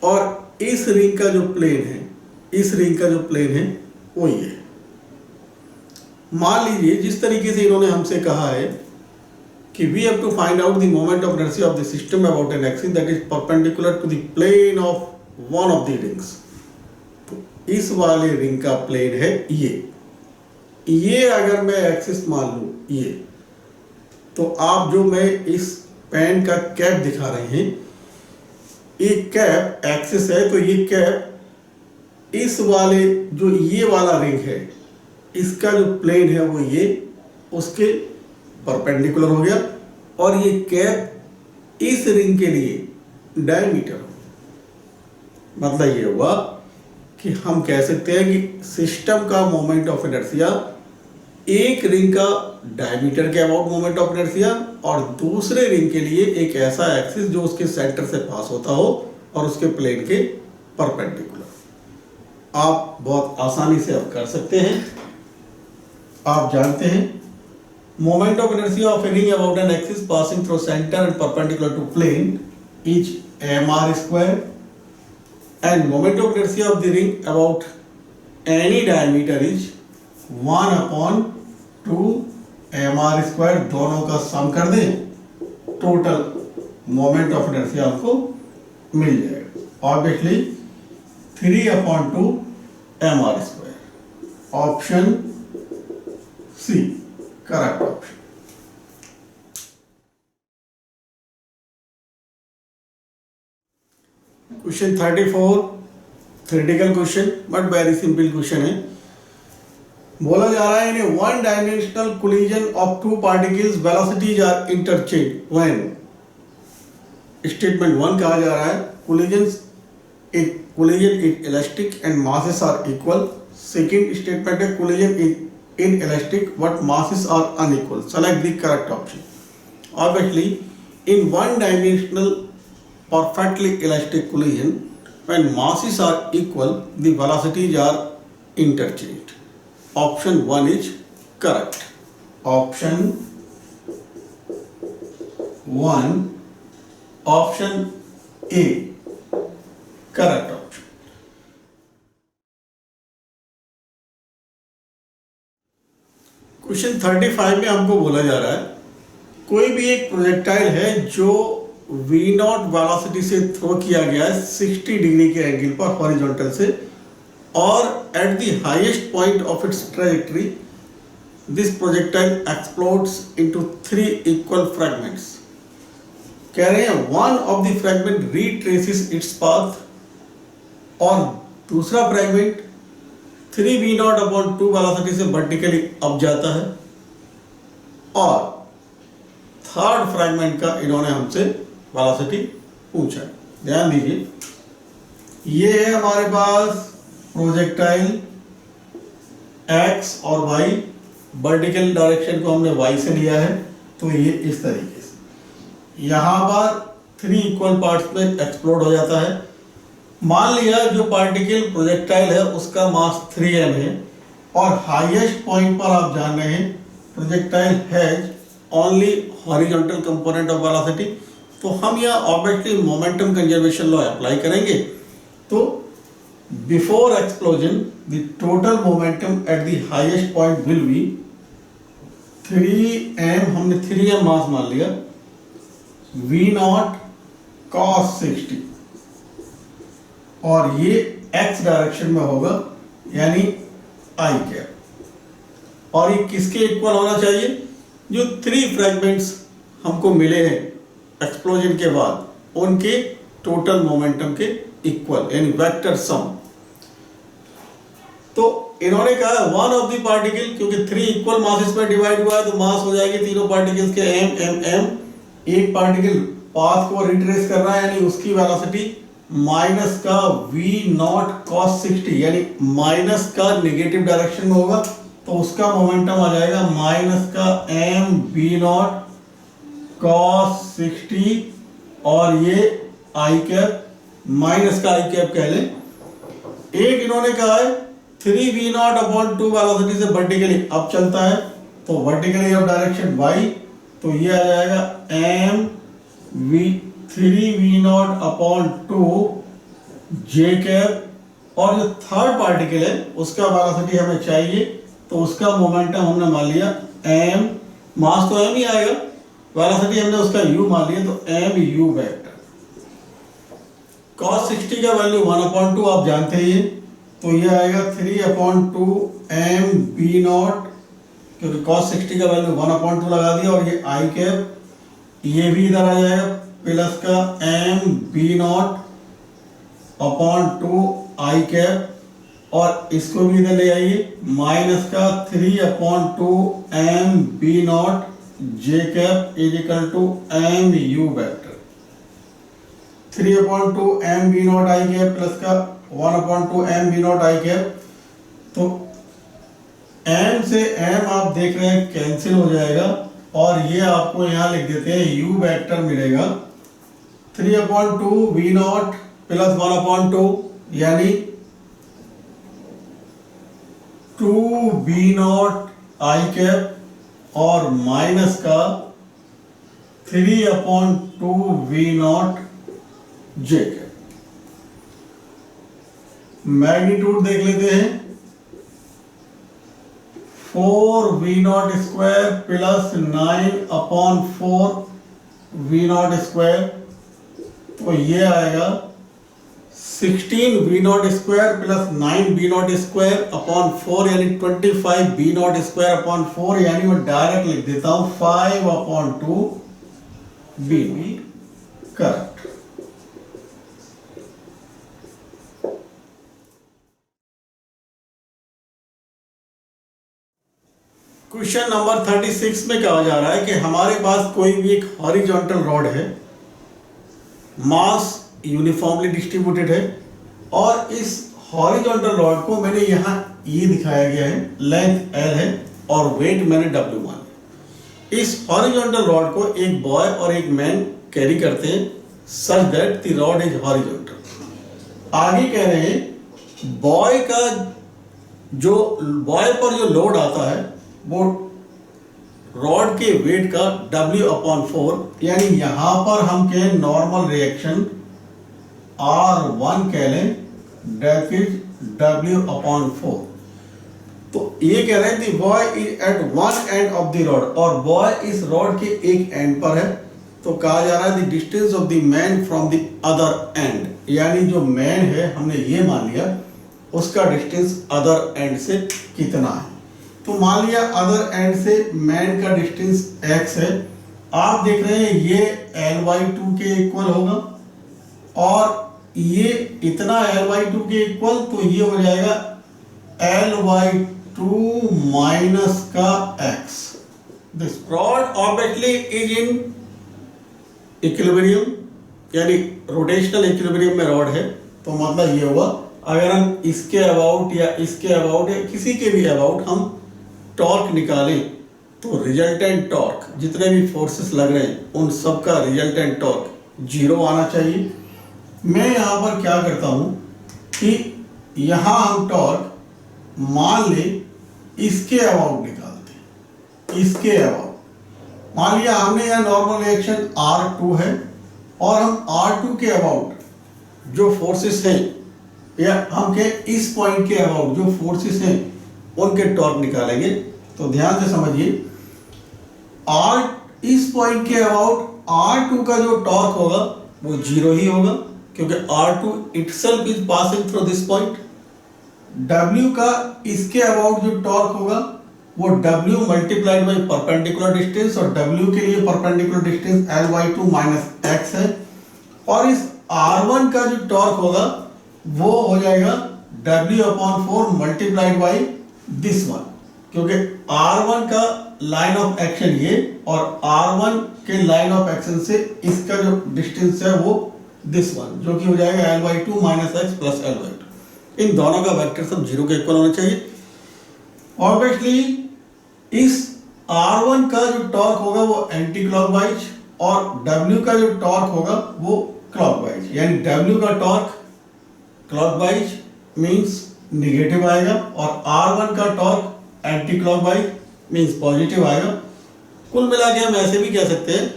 और इस रिंग का जो प्लेन है वो ये है। मान लीजिए जिस तरीके से इन्होंने हमसे कहा है कि we have to find out the moment of inertia of the system about an axis that is perpendicular to the plane of one of the rings। इस वाले रिंग का प्लेन है ये अगर मैं एक्सिस मान लूं ये, तो आप जो मैं इस पेन का कैप दिखा रहे हैं, एक कैप एक्सिस है, तो ये कैप इस वाले जो ये वाला रिंग है इसका जो प्लेन है वो ये उसके परपेंडिकुलर हो गया, और ये कैप इस रिंग के लिए डायमीटर। मतलब ये हुआ कि हम कह सकते हैं कि सिस्टम का मोमेंट ऑफ इनर्शिया एक रिंग का डायमीटर के अबाउट मोमेंट ऑफ इनर्शिया, और दूसरे रिंग के लिए एक ऐसा एक्सिस जो उसके सेंटर से पास होता हो और उसके प्लेन के परपेंडिकुलर। आप बहुत आसानी से अब कर सकते हैं। आप जानते हैं moment of inertia of a ring about an axis passing through centre and perpendicular to plane is mr square, and moment of inertia of the ring about any diameter is 1/2 mr square। दोनों का सम कर दें, total moment of inertia आपको मिल जाएगा। Obviously 3/2 mr square। Option C correct option. Question 34 theoretical question but very simple question है। बोला जा रहा है in one dimensional collision of two particles velocities are interchange when. Statement 1 कहा जा रहा है collision is elastic and masses are equal. Second statement है collision is inelastic but masses are unequal। Select the correct option। Obviously, in one dimensional perfectly elastic collision, when masses are equal, the velocities are interchanged। Option 1 is correct। Option 1, option A, correct option। Question 35 में हमको बोला जा रहा है कोई भी एक projectile है जो v0 वेलोसिटी से थ्रो किया गया है 60 डिग्री के एंगल पर हॉरिजॉन्टल से, और at the highest point of its trajectory this projectile explodes into 3 equal fragments. कह रहे हैं one of the fragment retraces its path, और दूसरा फ्रैगमेंट 3v0/2 वेलोसिटी से वर्टिकली अप जाता है, और थर्ड फ्रैगमेंट का इन्होंने हमसे वेलोसिटी पूछा। ध्यान दीजिए, ये है हमारे पास प्रोजेक्टाइल x और y, वर्टिकल डायरेक्शन को हमने y से लिया है, तो ये इस तरीके से यहाँ पर 3 इक्वल पार्ट्स में एक्सप्लोड हो जाता है। मान लिया जो पार्टिकल प्रोजेक्टाइल है उसका मास 3m है, और हाईएस्ट पॉइंट पर आप जान रहे हैं projectile has only horizontal component of velocity, तो हम यहाँ obviously momentum conservation law apply करेंगे। तो before explosion the total momentum at the highest point will be 3m, हमने 3m मास मान लिया, v0 cos 60, और ये x डायरेक्शन में होगा यानी i कैप। और ये किसके इक्वल होना चाहिए? जो 3 फ्रैगमेंट्स हमको मिले हैं एक्सप्लोजन के बाद उनके टोटल मोमेंटम के इक्वल, यानी वेक्टर सम। तो इन्होंने कहा वन ऑफ द पार्टिकल, क्योंकि 3 इक्वल मासेस में डिवाइड हुआ है तो मास हो जाएगी तीनों पार्टिकल्स के m। एक पार्टिकल पाथ को रिट्रेस कर रहा है यानी उसकी वेलोसिटी माइनस का v0 cos 60, यानी माइनस का नेगेटिव डायरेक्शन में होगा, तो उसका मोमेंटम आ जाएगा माइनस का m v0 cos 60, और ये i कैप, माइनस का i कैप कह लें। एक इन्होंने कहा है 3v0/2 वेलोसिटी से वर्टिकली अप चलता है, तो वर्टिकली अप डायरेक्शन y, तो ये आ जाएगा m 3v0/2 j कैप, और जो थर्ड पार्टिकल है उसका वेलोसिटी हमें चाहिए, तो उसका मोमेंटम हमने मान लिया m, मास तो m ही आएगा, वेलोसिटी हमने उसका u मान लिया, तो m u वेक्टर। cos 60 का वैल्यू 1/2 आप जानते ही हैं, तो ये आएगा 3/2 एम बी नॉट, क्योंकि cos 60 का वैल्यू 1/2 लगा दिया, और ये आई कैप ये भी इधर आ जाएगा प्लस का एम बी नॉट अपॉन 2 आई कैप, और इसको भी इधर ले आइए माइनस का 3/2 m B naught j cap is equal to m u vector. 3/2 m B naught i cap plus का 1/2 m B naught i cap, तो एम से एम आप देख रहे हैं कैंसिल हो जाएगा, और ये आपको यहां लिख देते हैं यू वेक्टर मिलेगा 3/2 वी नॉट प्लस 1/2 यानी 2 बी नॉट आई कैप और माइनस का 3/2 v naught j cap. Magnitude देख लेते हैं 4 v naught square plus 9/4 v naught square, तो ये आएगा 16 v naught square plus 9 v naught square upon 4 यानी 25 बी नॉट स्क्वायर अपॉन 4, यानी मैं डायरेक्ट लिख देता हूं 5/2 v B correct. Question number 36 में कहा जा रहा है कि हमारे पास कोई भी एक हॉरिजॉन्टल रॉड है, मास यूनिफॉर्मली डिस्ट्रीब्यूटेड है, और इस हॉरिजॉन्टल रॉड को मैंने यहाँ ये दिखाया गया है, लेंथ L है और वेट मैंने W माना। इस हॉरिजॉन्टल रॉड को एक बॉय और एक मैन कैरी करते हैं such that the rod is horizontal. आगे कह रहे हैं बॉय पर जो लोड आता है वो रॉड के वेट का W/4, यानी यहां पर हम कहें नॉर्मल रिएक्शन R1 कह लें, दैट इज W/4। तो ये कह रहे हैं कि boy is at one end of the rod, और बॉय इस रॉड के एक एंड पर है, तो कहा जा रहा है the distance of the man from the other and, यानी जो मैन है हमने ये मान लिया उसका डिस्टेंस अदर एंड से कितना है। तो मान लिया अदर एंड से मैन का डिस्टेंस x है, आप देख रहे हैं ये L/2 के इक्वल होगा, और ये इतना L/2 के इक्वल, तो ये हो जाएगा L/2 माइनस का x। This rod obviously is in equilibrium, यानी रोटेशनल इक्विलिब्रियम में रॉड है, तो मतलब ये हुआ अगर हम इसके अबाउट या इसके अबाउट या किसी के भी अबाउट हम टॉर्क निकालें, तो रिजल्टेंट टॉर्क जितने भी फोर्सेस लग रहे हैं उन सब का रिजल्टेंट टॉर्क 0 आना चाहिए। मैं यहाँ पर क्या करता हूँ कि यहाँ हम टॉर्क मान ले इसके अबाउट निकालते हैं, इसके अबाउट मान लिया हमने यहाँ नॉर्मल रिएक्शन R2 है, और हम R2 के अबाउट जो फोर्सेस हैं, या हम कहें इस पॉइंट के अबाउट जो फोर्सेस हैं उनके टॉर्क निकालेंगे। तो ध्यान से समझिए, इस पॉइंट के अबाउट R2 का जो टॉर्क होगा वो 0 ही होगा, क्योंकि R2 itself is passing through this point. W का इसके अबाउट जो टॉर्क होगा वो W multiplied by perpendicular distance, और W के लिए perpendicular distance L/2 minus x है, और इस R1 का जो टॉर्क होगा वो हो जाएगा W/4 multiplied by this one, क्योंकि R1 का लाइन ऑफ एक्शन ये, और R1 के लाइन ऑफ एक्शन से इसका जो डिस्टेंस है वो दिस वन, जो कि हो जाएगा L/2 minus x plus L/2। इन दोनों का वेक्टर सब 0 के इक्वल होना चाहिए। ऑब्वियसली इस R1 का जो टॉर्क होगा वो एंटी क्लॉकवाइज, और W का जो टॉर्क होगा वो क्लॉकवाइज, यानी W का टॉर्क क्लॉकवाइज मींस निगेटिव आएगा, और R1 का torque anti clockwise means positive आएगा। कुल मिला के हम ऐसे भी कह सकते हैं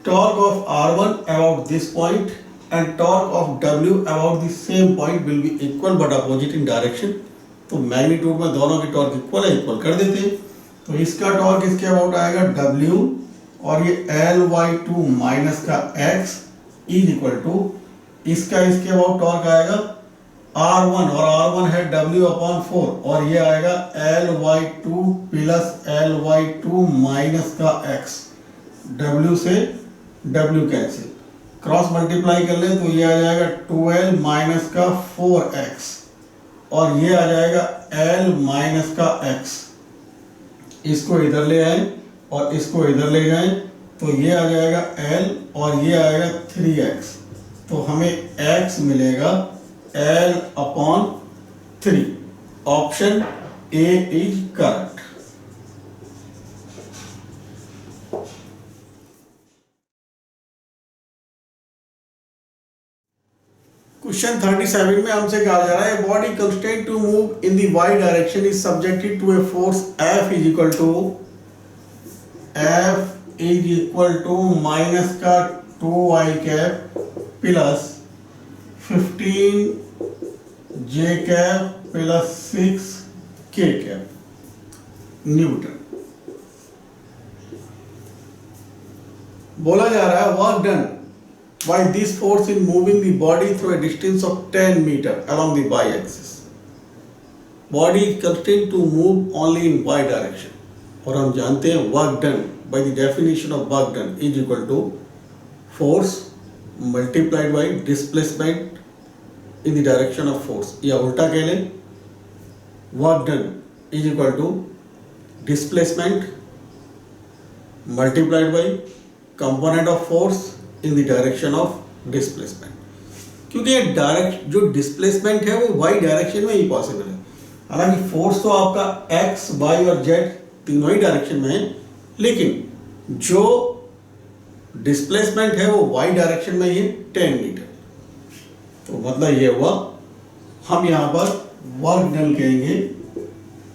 torque of R1 about this point and torque of W about the same point will be equal but opposite in direction. तो मैग्नीट्यूड में दोनों की टॉर्क इक्वल है, इक्वल कर देते हैं। तो इसका टॉर्क इसके अबाउट आएगा W, और ये L/2 माइनस का x इज इक्वल टू इसका इसके अबाउट टॉर्क आएगा R1 और R1 है W/4 और ये आएगा Ly2 प्लस Ly2 माइनस का x, W से W कैंसिल, क्रॉस मल्टीप्लाई कर ले तो ये आ जाएगा 2L माइनस का 4x और ये आ जाएगा L माइनस का x। इसको इधर ले आए और इसको इधर ले जाएं तो ये आ जाएगा L और ये आएगा 3x, तो हमें x मिलेगा L/3। Option A is correct. Question 37 में हमसे कहा जा रहा है body constraint to move in the y direction is subjected to a force F is equal to minus का 2y cap plus 15j cap plus 6k cap newton. बोला जा रहा है work done by this force in moving the body through a distance of 10 meter along the y-axis. Body is constrained to move only in y direction. और हम जानते हैं work done by the definition of work done is equal to force multiplied by displacement in the direction of force. या उल्टा कह लें work done is equal to displacement multiplied by component of force in the direction of displacement, क्योंकि ये direct जो displacement है वो Y direction में ही पॉसिबल है। हालांकि फोर्स तो आपका एक्स, वाई और जेड तीनों ही डायरेक्शन में है, लेकिन जो डिस्प्लेसमेंट है वो वाई डायरेक्शन में ही है 10 मीटर। तो मतलब ये हुआ हम यहाँ पर वर्क डन कहेंगे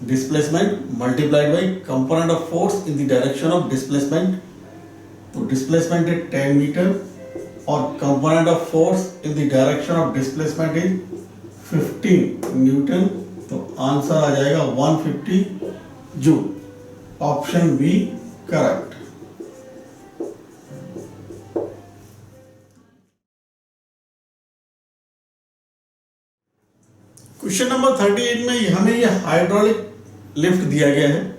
displacement multiplied by component of force in the direction of displacement. तो डिस्प्लेसमेंट है 10 मीटर और component of force in the direction of displacement is 15 newton. तो आंसर आ जाएगा 150 joule. Option B correct. Question number 38 में हमें ये हाइड्रोलिक लिफ्ट दिया गया है।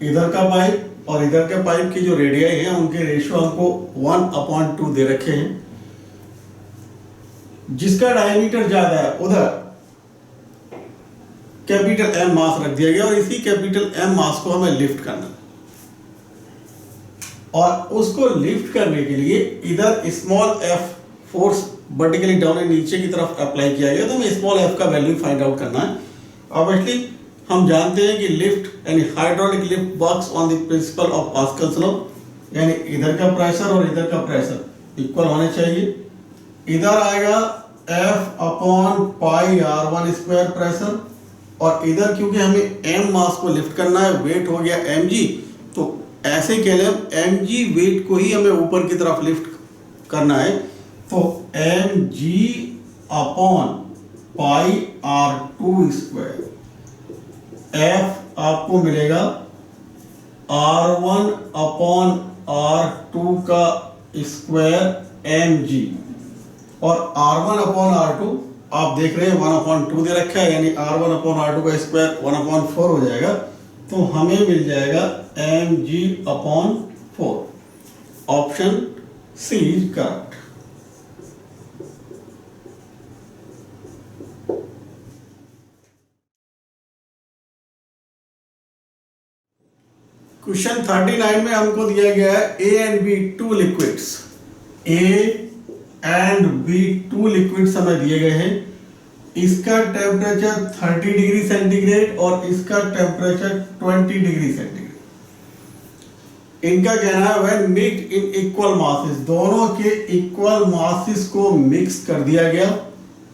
इधर का पाइप और इधर के पाइप की जो रेडियाई है उनके रेशियो हमको 1/2 दे रखे हैं। जिसका डायमीटर ज्यादा है उधर कैपिटल M मास रख दिया गया और इसी कैपिटल M मास को हमें लिफ्ट करना है। और उसको लिफ्ट करने के लिए इधर small f force vertically down and नीचे की तरफ अप्लाई किया गया, तो हमें स्मॉल f का वैल्यू फाइंड आउट करना है। ऑब्वियसली हम जानते हैं कि लिफ्ट यानी hydraulic lift works on the principle of Pascal's law, यानी इधर का प्रेशर और इधर का प्रेशर इक्वल होने चाहिए। इधर आएगा F/πr1² प्रेशर और इधर क्योंकि हमें m मास को लिफ्ट करना है, वेट हो गया mg, तो ऐसे कह लें mg वेट को ही हमें ऊपर की तरफ लिफ्ट करना है, तो mg/πr2²। F आपको मिलेगा R1/R2 का स्क्वायर mg और R1/R2 आप देख रहे हैं 1/2 दे रखा है, यानी R1/R2 का स्क्वायर 1/4 हो जाएगा, तो हमें मिल जाएगा mg/4। Option C is correct. Question 39 में हमको दिया गया है A and B two liquids. A and B two liquids हमें दिए गए हैं। इसका टेम्परेचर 30 डिग्री सेंटीग्रेड और इसका टेम्परेचर 20 डिग्री सेंटीग्रेड। इनका कहना है when mixed in equal masses, दोनों के इक्वल मासेस को मिक्स कर दिया गया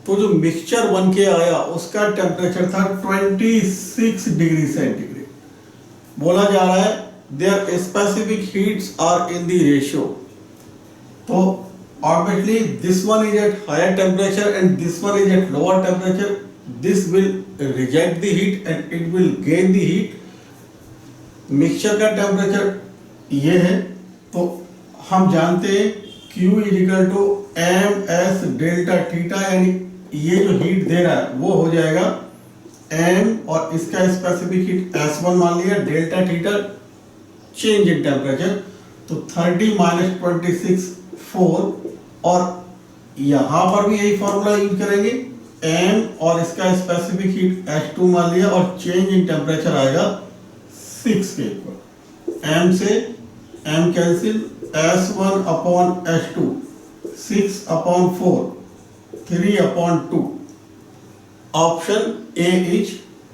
तो जो मिक्सचर बन के आया उसका टेम्परेचर था 26 डिग्री सेंटीग्रेड। बोला जा रहा है their specific heats are in the ratio, तो obviously this one is at higher temperature and this one is at lower temperature. This will reject the heat and it will gain the heat. Mixture का temperature ये है, तो हम जानते हैं Q = ms delta theta, यानी ये जो हीट दे रहा है वो हो जाएगा m, और इसका स्पेसिफिक हीट S1 मान लिया, delta theta change in temperature, तो 30 माइनस 26 4, और यहाँ पर भी यही फॉर्मूला यूज करेंगे, m और इसका स्पेसिफिक हीट H2 मान लिया, और चेंज इन टेम्परेचर आएगा 6 के ऊपर, m से m cancel, S1 upon H2 6 upon 4 3 upon 2, option A is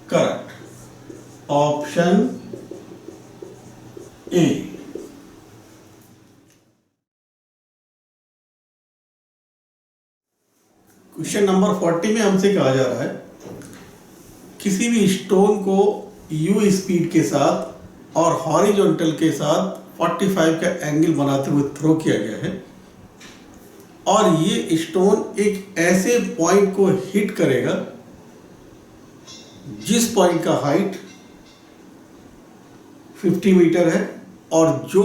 correct, option A. Question number 40 में हमसे कहा जा रहा है किसी भी स्टोन को u स्पीड के साथ और हॉरिजॉन्टल के साथ 45 का एंगल बनाते हुए थ्रो किया गया है, और ये स्टोन एक ऐसे पॉइंट को हिट करेगा जिस पॉइंट का हाइट 50 मीटर है और जो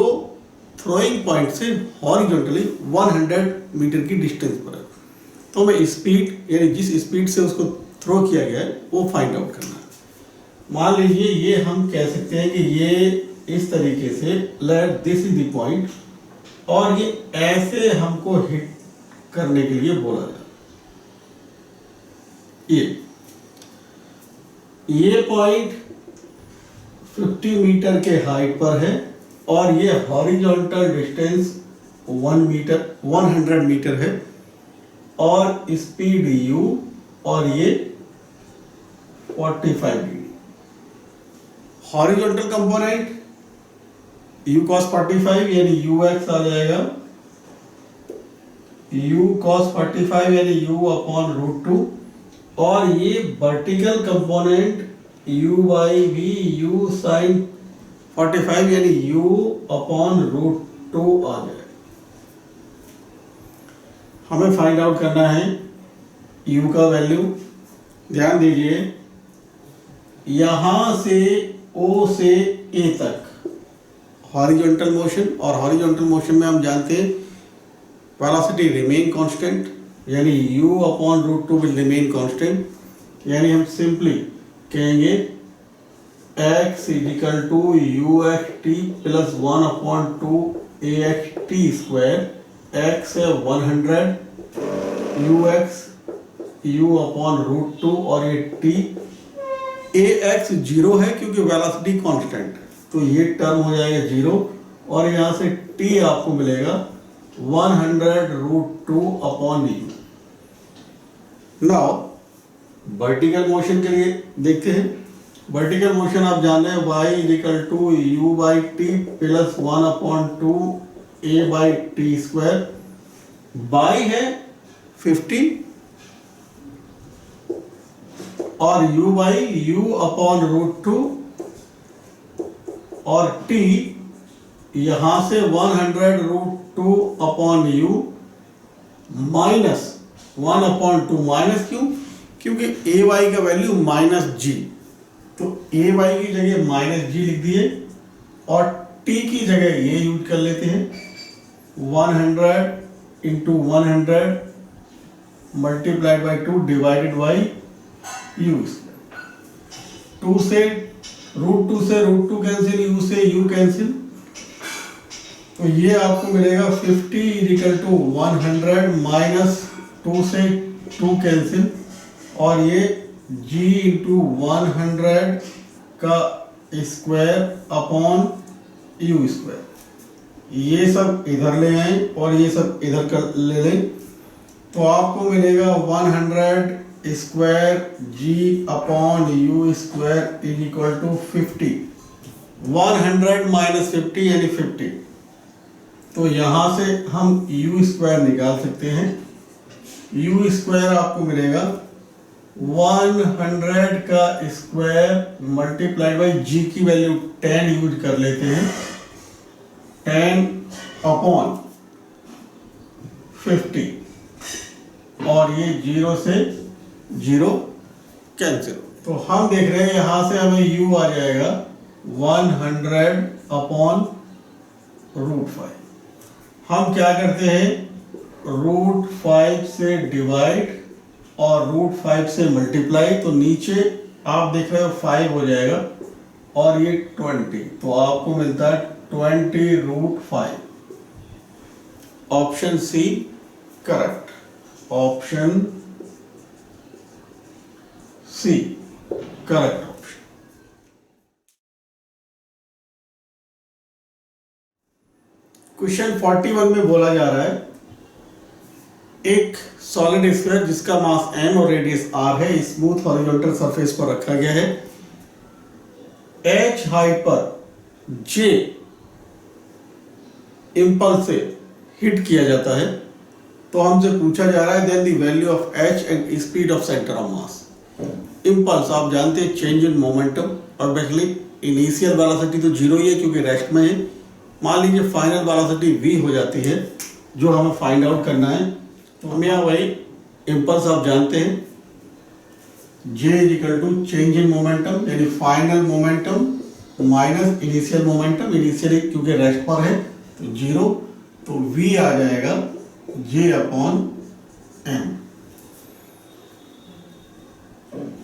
थ्रोइंग पॉइंट से हॉरिजॉन्टली 100 मीटर की डिस्टेंस पर है। तो हमें स्पीड, यानी जिस स्पीड से उसको थ्रो किया गया है वो फाइंड आउट करना है। मान लीजिए ये हम कह सकते हैं कि ये इस तरीके से, let this is the point, और ये ऐसे हमको हिट करने के लिए बोला जाए। ये पॉइंट 50 मीटर के हाइट पर है और ये हॉरिजॉन्टल डिस्टेंस 100 मीटर है, और स्पीड u और ये 45 degree. Horizontal component u cos 45 यानी ux आ जाएगा, u cos 45 यानी u अपॉन रूट 2, और ये vertical component u by v u sin 45 यानी u अपॉन रूट 2 आ जाएगा। हमें फाइंड आउट करना है u का वैल्यू। ध्यान दीजिए, यहां से o से a तक हॉरिजॉन्टल मोशन, और हॉरिजॉन्टल मोशन में हम जानते हैं वेलोसिटी रिमेन कांस्टेंट, यानी u upon root 2 will remain constant, यानी हम सिंपली कहेंगे x equal to u x t plus 1 upon 2 a x t square, x है 100 u x u upon root 2 और ये t, ए एक्स 0 है क्योंकि वेलोसिटी कांस्टेंट है, तो ये टर्म हो जाएगा 0, और यहाँ से t आपको मिलेगा 100 root 2 upon u. Now vertical motion के लिए देखते हैं। वर्टिकल मोशन आप जान रहे हैं y is equal to u by t plus 1 upon 2 a by t square, by है 50 और u by u upon root 2, और t यहां से 100 root 2 upon u minus 1 upon 2, minus क्यों? क्योंकि ए वाई का वैल्यू माइनस जी, तो ए वाई की जगह माइनस जी लिख दिए और टी की जगह ये यूज कर लेते हैं 100 into 100 multiplied by 2 divided by you. 2 से रूट 2 कैंसिल, यू से यू कैंसिल, तो ये आपको मिलेगा 50 इजिकल टू 100 माइनस 2 से 2 कैंसिल, और ये g इंटू 100 का स्क्वायर अपॉन यू स्क्वायर, ये सब इधर ले आए और ये सब इधर कर ले लें, तो आपको मिलेगा 100 square g upon u square is equal to 50। 100 minus 50 यानी 50, तो यहाँ से हम u स्क्वायर निकाल सकते हैं। u स्क्वायर आपको मिलेगा 100 का स्क्वायर मल्टीप्लाइड बाई g की वैल्यू 10 यूज कर लेते हैं, 10 अपॉन 50, और ये 0 से 0 कैंसिल, तो हम देख रहे हैं यहां से हमें u आ जाएगा 100 अपॉन रूट 5। हम क्या करते हैं, रूट 5 से डिवाइड और √5 से मल्टीप्लाई, तो नीचे आप देख रहे हो 5 हो जाएगा और ये 20, तो आपको मिलता है 20√5। ऑप्शन सी करेक्ट, ऑप्शन सी करेक्ट ऑप्शन। क्वेश्चन 41 में बोला जा रहा है एक सॉलिड स्फीयर जिसका मास m और रेडियस r है, स्मूथ हॉरिजॉन्टल सरफेस पर रखा गया है, h हाइट पर j इंपल्स से हिट किया जाता है। तो हमसे पूछा जा रहा है then the value of h and speed of centre of mass. Impulse आप जानते हैं चेंज इन मोमेंटम, और बेसिकली इनिशियल वेलोसिटी तो जीरो ही है क्योंकि रेस्ट में है। मान लीजिए फाइनल वेलोसिटी v हो जाती है जो हमें फाइंड आउट करना है, तो हमें यहाँ वही इंपल्स आप जानते हैं j equal to change in momentum यानी final momentum minus initial momentum, initially क्योंकि रेस्ट पर है तो जीरो, तो v आ जाएगा j/m।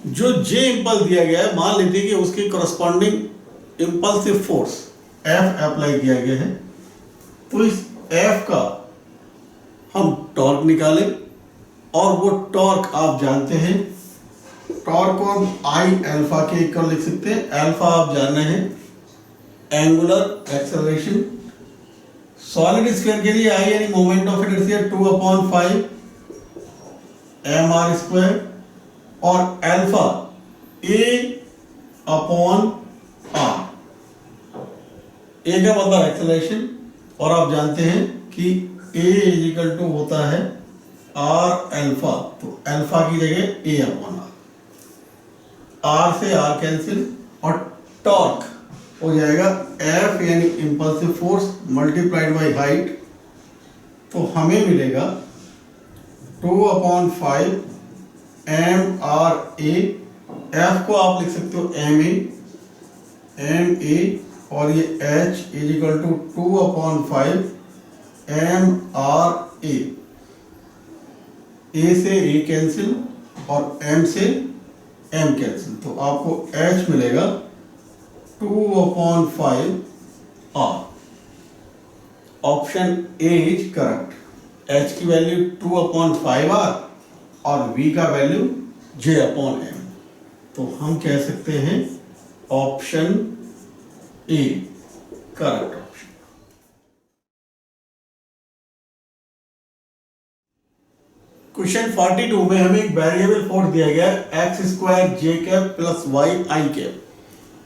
जो j इंपल्स दिया गया है, मान लेते हैं कि उसके corresponding impulsive force F apply किया गया है, तो इस F का हम टॉर्क निकालें, और वो टॉर्क आप जानते हैं, टॉर्क को हम I अल्फा के इक्वल लिख सकते हैं। अल्फा आप जान रहे हैं एंगुलर एक्सेलरेशन, सॉलिड स्फीयर के लिए I यानी मोमेंट ऑफ इनर्शिया 2/5 mr², और अल्फा A/r, A का मतलब एक्सेलरेशन, और आप जानते हैं कि A इक्वल टू होता है R अल्फा, तो अल्फा की जगह A/r, R से R कैंसिल, और टॉर्क हो जाएगा F यानी impulsive force multiplied by height, तो हमें मिलेगा 2/5 mRA। F को आप लिख सकते हो ma, और ये H equal to 2/5 mRA। A से A कैंसिल और M से M कैंसिल, तो आपको H मिलेगा 2/5 R। Option A is correct, H की वैल्यू 2/5 R और V का वैल्यू j/m, तो हम कह सकते हैं option a correct option. Question 42 में हमें एक वेरिएबल फोर्स दिया गया है x² j plus y i,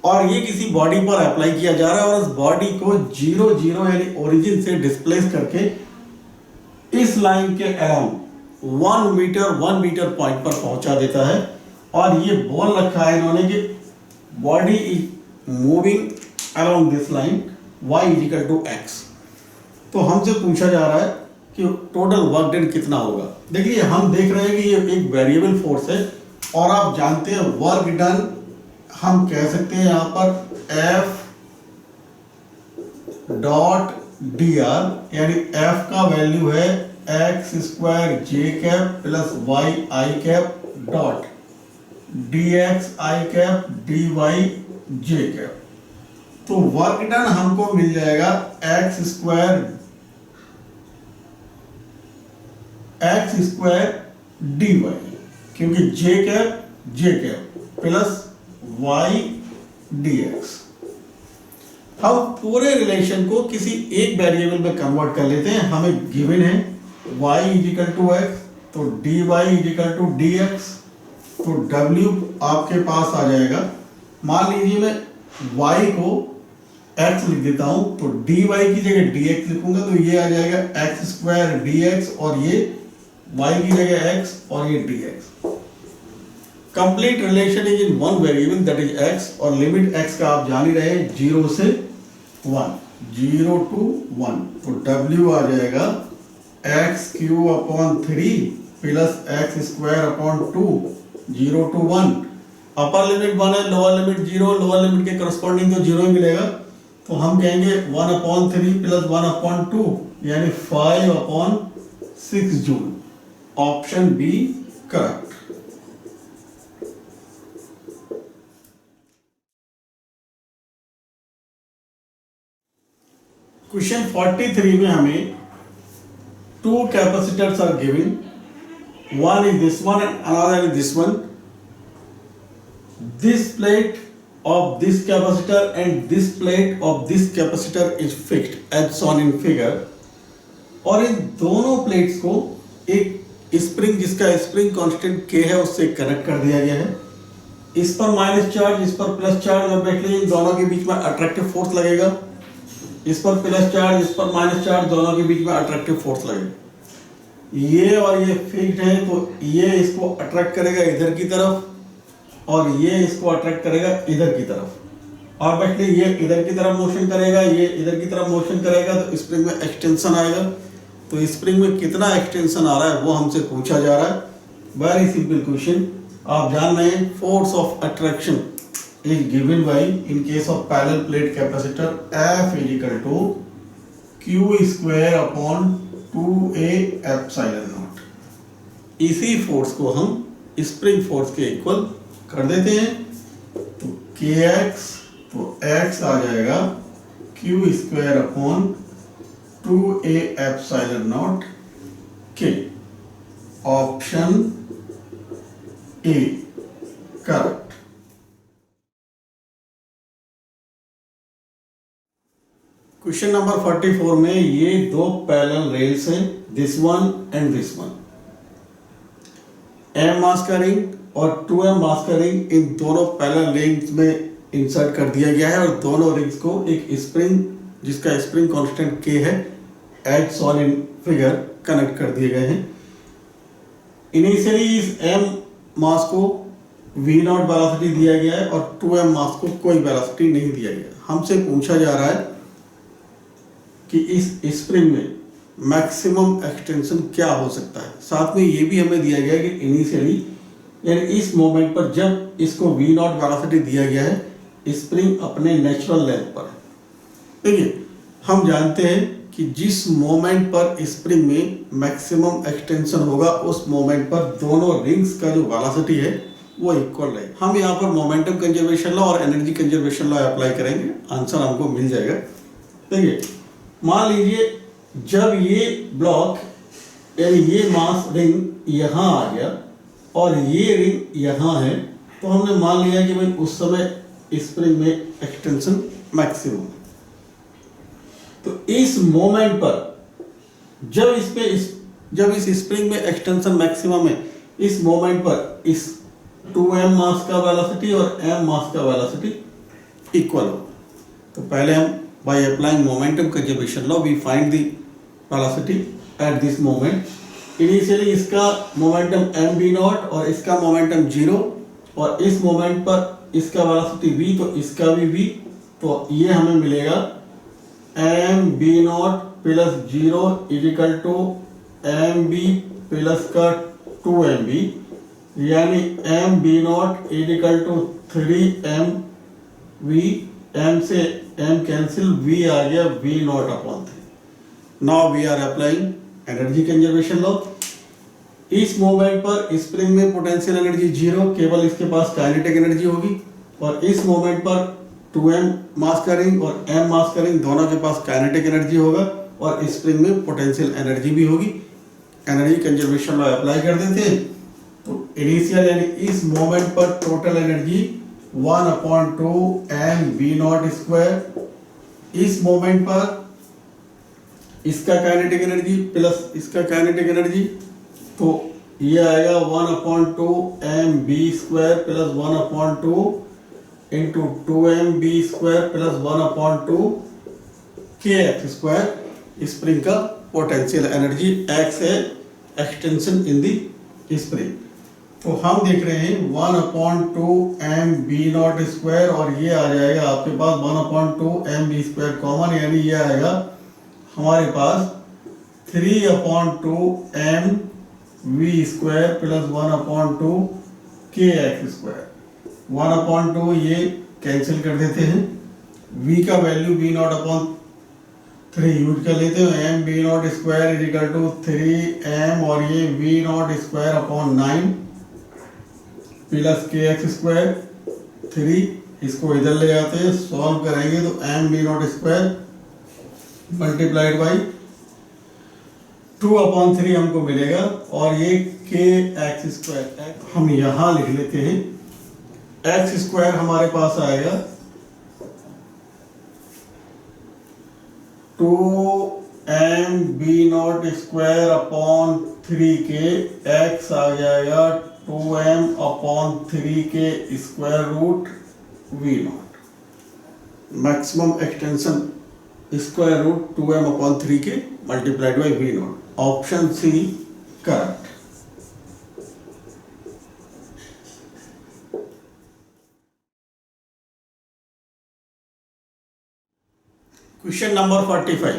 और ये किसी बॉडी पर अप्लाई किया जा रहा है, और उस बॉडी को 0 0 यानी ओरिजिन से डिस्प्लेस करके इस लाइन के अराउंड 1 मीटर पॉइंट पर पहुंचा देता है। और ये बोल रखा है इन्होंने कि body is moving around this line y equal to x। तो हमसे पूछा जा रहा है कि टोटल वर्क डन कितना होगा। देखिए हम देख रहे हैं कि ये एक वेरिएबल फोर्स है, और आप जानते हैं वर्क डन हम कह सकते हैं यहाँ पर F डॉट dr, यानी F का वैल्यू है x² j plus y i dot dx i dy j। तो वर्क डन हमको मिल जाएगा x² dy, क्योंकि j प्लस y dx। हम पूरे रिलेशन को किसी एक वेरिएबल में कन्वर्ट कर लेते हैं। हमें गिवन है y इक्वल टू x, तो dy इक्वल टू dx, तो w आपके पास आ जाएगा। मान लीजिए मैं y को x लिख देता हूं, तो dy की जगह dx लिखूंगा, तो ये आ जाएगा x² dx, और ये y की जगह x और ये dx। Complete relation is in one variable that is x, और लिमिट x का आप जान ही रहे 0 से 1, 0 to 1, तो w आ जाएगा x³ plus x²/2, 0 to 1। Upper limit 1 है, लोअर लिमिट 0, लोअर लिमिट के करस्पॉन्डिंग तो 0 ही मिलेगा, तो हम कहेंगे 1/3 प्लस 1/2 यानी 5/6 joule. Option B correct. Question 43 में हमें two capacitors are given, one is this one and another is this one. This plate of this capacitor and this plate of this capacitor is fixed as shown in figure, और इन दोनों plates को एक spring जिसका spring constant K है उससे connect कर दिया गया है। इस पर माइनस चार्ज, इस पर प्लस चार्ज, और बैठे इन दोनों के बीच में अट्रैक्टिव फोर्स लगेगा। इस पर प्लस चार्ज, इस पर माइनस चार्ज, दोनों के बीच में अट्रैक्टिव फोर्स लगेगा। ये और ये फिक्स्ड है तो ये इसको अट्रैक्ट करेगा इधर की तरफ और ये इसको अट्रैक्ट करेगा इधर की तरफ, और बैठे ये इधर की तरफ मोशन करेगा, ये इधर की तरफ मोशन करेगा, तो स्प्रिंग में एक्सटेंशन आएगा। तो स्प्रिंग में कितना एक्सटेंशन आ रहा है वो हमसे पूछा जा रहा है। वेरी सिंपल क्वेश्चन, आप जान रहे हैं force of attraction is given by, in case of parallel plate capacitor, F is equal to Q square upon 2A epsilon naught। इसी फोर्स को हम स्प्रिंग फोर्स के इक्वल कर देते हैं, तो kx, तो x आ जाएगा Q square upon 2A epsilon naught K। Option a correct. Question number 44 में ये दो पैरेलल रेल्स हैं, this one and this one. m मास का रिंग और 2m मास का रिंग इन दोनों पैरेलल रिंग्स में इंसर्ट कर दिया गया है, और दोनों रिंग्स को एक स्प्रिंग जिसका स्प्रिंग कांस्टेंट K है as shown in figure connect कर दिए गए हैं। इनिशियली इस m मास को v0 वेलोसिटी दिया गया है और 2m मास को कोई वेलोसिटी नहीं दिया गया। हमसे पूछा जा रहा है कि इस स्प्रिंग में मैक्सिमम एक्सटेंशन क्या हो सकता है। साथ में ये भी हमें दिया गया है कि इनिशियली यानी इस मोमेंट पर जब इसको v0 वेलोसिटी दिया गया है, स्प्रिंग अपने नेचुरल लेंथ पर है। देखिए, हम जानते हैं कि जिस मोमेंट पर स्प्रिंग में मैक्सिमम एक्सटेंशन होगा उस मोमेंट पर दोनों रिंग्स का जो वेलोसिटी है वो इक्वल रहेगा। हम यहाँ पर मोमेंटम कंजर्वेशन लॉ और एनर्जी कंजर्वेशन लॉ अप्लाई करेंगे, आंसर हमको मिल जाएगा। देखिए, मान लीजिए जब ये ब्लॉक यानी ये मास रिंग यहाँ आ गया और ये रिंग यहाँ है, तो हमने मान लिया कि भाई उस समय स्प्रिंग में एक्सटेंशन मैक्सिमम। तो इस मोमेंट पर जब इस स्प्रिंग में एक्सटेंशन मैक्सिमम है, इस मोमेंट पर इस 2m मास का वेलोसिटी और m मास का वेलोसिटी इक्वल हो। तो पहले हम by applying momentum conservation law we find the velocity at this moment। Initially इसका मोमेंटम mv0 और इसका मोमेंटम 0, और इस मोमेंट पर इसका वेलोसिटी v, तो इसका भी v, तो ये हमें मिलेगा mv0 plus 0 is equal to mv plus का 2mv, यानी mv0 is equal to 3mv, m से m कैंसिल, v आ गया v0 upon 3। Now we are applying energy conservation law. इस मोमेंट पर स्प्रिंग में पोटेंशियल एनर्जी 0, केवल इसके पास काइनेटिक एनर्जी होगी, और इस मोमेंट पर 2m मास का रिंग और m मास का रिंग दोनों के पास काइनेटिक एनर्जी होगा और स्प्रिंग में पोटेंशियल एनर्जी भी होगी। एनर्जी कंजर्वेशन लॉ अप्लाई कर देते हैं, तो इनिशियल यानी इस मोमेंट पर टोटल एनर्जी 1/2 mv0 स्क्वायर। इस मोमेंट पर इसका काइनेटिक एनर्जी प्लस इसका काइनेटिक एनर्जी, तो ये आएगा 1/2 mv square plus 1/2 into 2mv square plus 1/2 kx square. Spring का पोटेंशियल एनर्जी x है, एक्सटेंशन इन दी स्प्रिंग। तो हम देख रहे हैं 1/2 mv0 स्क्वायर, और ये आ जाएगा आपके पास 1/2 mv स्क्वायर कॉमन, यानी ये आएगा हमारे पास 3/2 mv square plus 1/2 kx square. 1/2 ये कैंसिल कर देते हैं, v का वैल्यू v0 अपॉन 3 यूज कर लेते हो, m B naught square is equal to 3m और ये v naught square upon 9 plus k x square 3, इसको इधर ले जाते हैं, सॉल्व करेंगे तो m B naught square multiplied by 2/3 हमको मिलेगा और ये के एक्स स्क्वायर हम यहाँ लिख लेते हैं। एक्स स्क्वायर हमारे पास आएगा 2m B naught square upon 3 के, एक्स आ जाएगा 2m upon 3 k square root v naught, maximum extension square root 2m upon 3 k multiplied by v naught. Option C correct. Question number 45,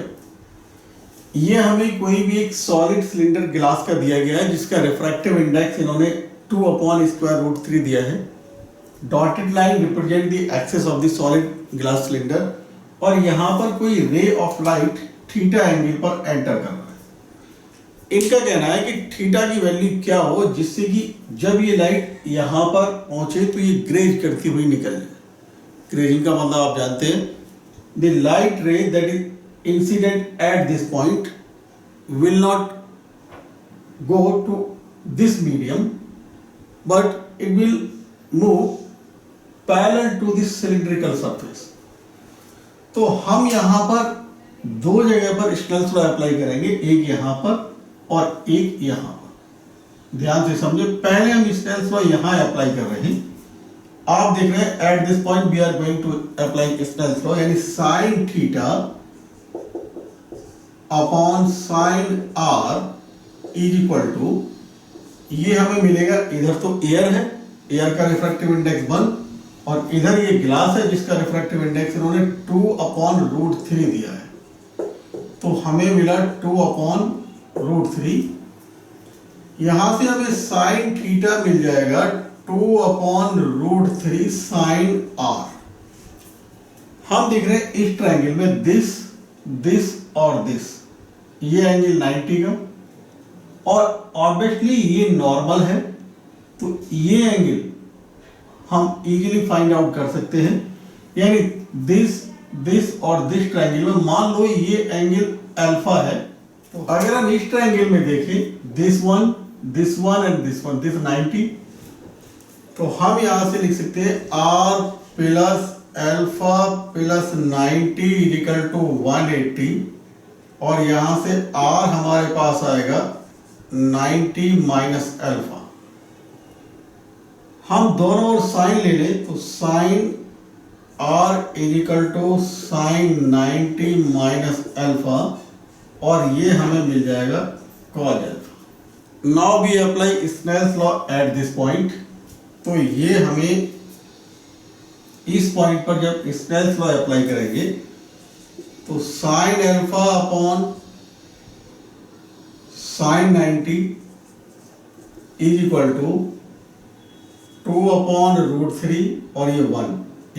ये हमें कोई भी एक solid cylinder glass का दिया गया है जिसका रिफ्रैक्टिव इंडेक्स इन्होंने 2/√3 दिया है। Dotted line represent the axis of the solid glass cylinder और यहाँ पर कोई ray of light theta angle पर एंटर कर रहा है। इनका कहना है कि थीटा की वैल्यू क्या हो जिससे कि जब ये लाइट यहाँ पर पहुंचे तो ये ग्रेज करती हुई निकल जाए। ग्रेजिंग का मतलब आप जानते हैं, the light ray that is incident at this point will not go to this medium but it will move parallel to this cylindrical surface। तो हम यहाँ पर दो जगह पर स्नेल्स लॉ अप्लाई करेंगे, एक यहाँ पर और एक यहाँ पर। ध्यान से समझे, पहले हम स्नेल्स लॉ यहाँ अप्लाई कर रहे हैं। आप देख रहे हैं at this point we are going to apply Snell's law, यानी sine theta upon sine R is equal to, ये हमें मिलेगा, इधर तो एयर है, एयर का रिफ्रैक्टिव इंडेक्स 1 और इधर ये ग्लास है जिसका रिफ्रैक्टिव इंडेक्स इन्होंने 2/√3 दिया है। तो हमें मिला 2/√3। यहां से हमें साइन थीटा मिल जाएगा 2/√3 साइन आर। हम देख रहे हैं इस ट्रायंगल में दिस और दिस, ये एंगल 90 का और ऑब्वियसली ये नॉर्मल है, तो ये एंगल हम इजीली फाइंड आउट कर सकते हैं। यानी दिस और दिस ट्रायंगल में मान लो ये एंगल अल्फा है, तो अगर हम इस ट्रायंगल में देखें दिस वन एंड दिस 90, तो हम यहां से लिख सकते हैं r plus alpha plus 90 equal to 180 और यहां से r हमारे पास आएगा 90 माइनस अल्फा। हम दोनों ओर साइन ले लें तो sine r equal to sine 90 minus alpha और ये हमें मिल जाएगा cos alpha. Now we apply Snell's law at this point. तो ये हमें इस पॉइंट पर जब स्नेल्स लॉ अप्लाई करेंगे तो sine alpha upon sine 90 is equal to 2/√3 और ये 1,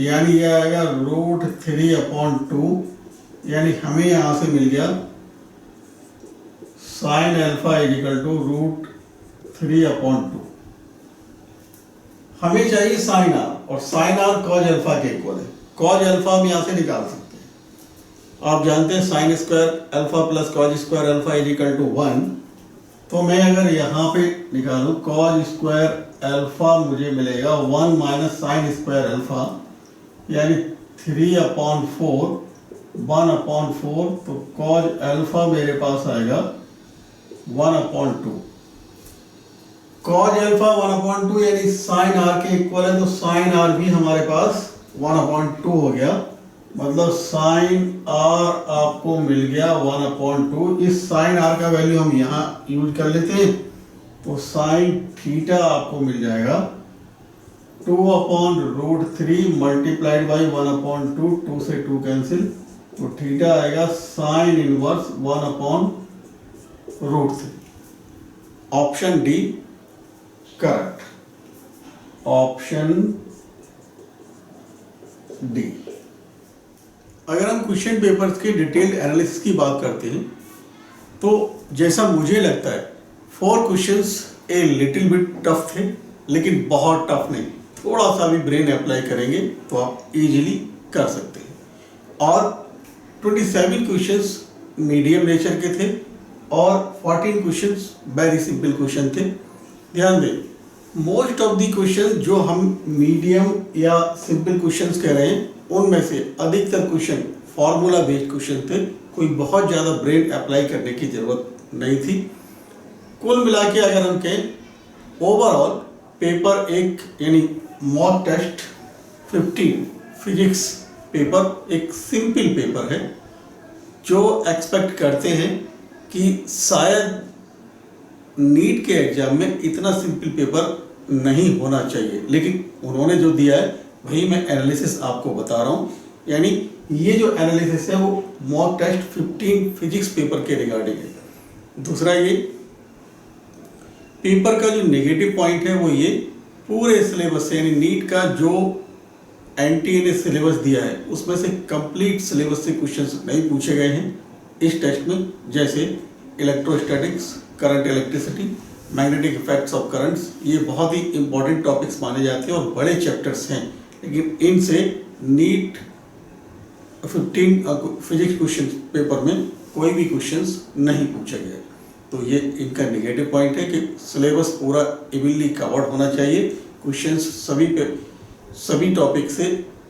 यानी ये आएगा √3/2, यानी हमें यहां से मिल गया sine alpha is equal to √3/2। हमें चाहिए साइन आर और साइन आर कॉज अल्फा के इक्वल है। कॉज अल्फा हम यहां से निकाल सकते हैं। आप जानते हैं sine square alpha plus cos square alpha is equal to 1। तो मैं अगर यहाँ पे निकालूं कॉज स्क्वायर अल्फा मुझे मिलेगा 1 माइनस साइन स्क्वायर अल्फा, यानी 3/4 1/4, तो कॉज अल्फा मेरे पास आएगा 1/2। कॉज अल्फा 1/2 यानी साइन आर के इक्वल है, तो साइन आर भी हमारे पास 1/2 हो गया। मतलब साइन आर आपको मिल गया 1/2। इस साइन आर का वैल्यू हम यहाँ यूज कर लेते हैं, तो साइन थीटा आपको मिल जाएगा 2/√3 मल्टीप्लाइड बाई 1/2, 2 से 2 कैंसिल, तो थीटा आएगा sine inverse 1/√3। Option D correct. Option D. अगर हम क्वेश्चन पेपर्स के डिटेल्ड एनालिसिस की बात करते हैं तो जैसा मुझे लगता है 4 questions a little bit tough थे, लेकिन बहुत टफ नहीं, थोड़ा सा भी ब्रेन अप्लाई करेंगे तो आप इजीली कर सकते हैं। और 27 क्वेश्चंस मीडियम नेचर के थे और 14 क्वेश्चंस वेरी सिंपल क्वेश्चन थे। ध्यान दें, मोस्ट ऑफ दी क्वेश्चन जो हम मीडियम या सिंपल क्वेश्चंस कह रहे हैं उनमें से अधिकतर क्वेश्चन फॉर्मूला बेस्ड क्वेश्चन थे, कोई बहुत ज़्यादा ब्रेन अप्लाई करने की ज़रूरत नहीं थी। कुल मिला के अगर हम कहें ओवरऑल पेपर एक यानी मॉक टेस्ट 15 फिजिक्स पेपर एक सिंपल पेपर है जो एक्सपेक्ट करते हैं कि शायद नीट के एग्जाम में इतना सिंपल पेपर नहीं होना चाहिए, लेकिन उन्होंने जो दिया है वही मैं एनालिसिस आपको बता रहा हूँ। यानी ये जो एनालिसिस है वो मॉक टेस्ट 15 फिजिक्स पेपर के रिगार्डिंग है। दूसरा ये पेपर का जो नेगेटिव पॉइंट है वो ये पूरे सिलेबस से यानी नीट का जो एनटीए ने सिलेबस दिया है उसमें से कंप्लीट सिलेबस से क्वेश्चंस नहीं पूछे गए हैं इस टेस्ट में, जैसे electrostatics, current electricity, magnetic effects of currents. ये बहुत ही इंपॉर्टेंट टॉपिक्स माने जाते हैं और बड़े चैप्टर्स हैं, लेकिन इनसे नीट 15 फिजिक्स क्वेश्चन पेपर में कोई भी क्वेश्चंस नहीं पूछे गए। तो ये इनका नेगेटिव पॉइंट है कि सिलेबस पूरा इवनली कवर्ड होना चाहिए, क्वेश्चंस सभी टॉपिक से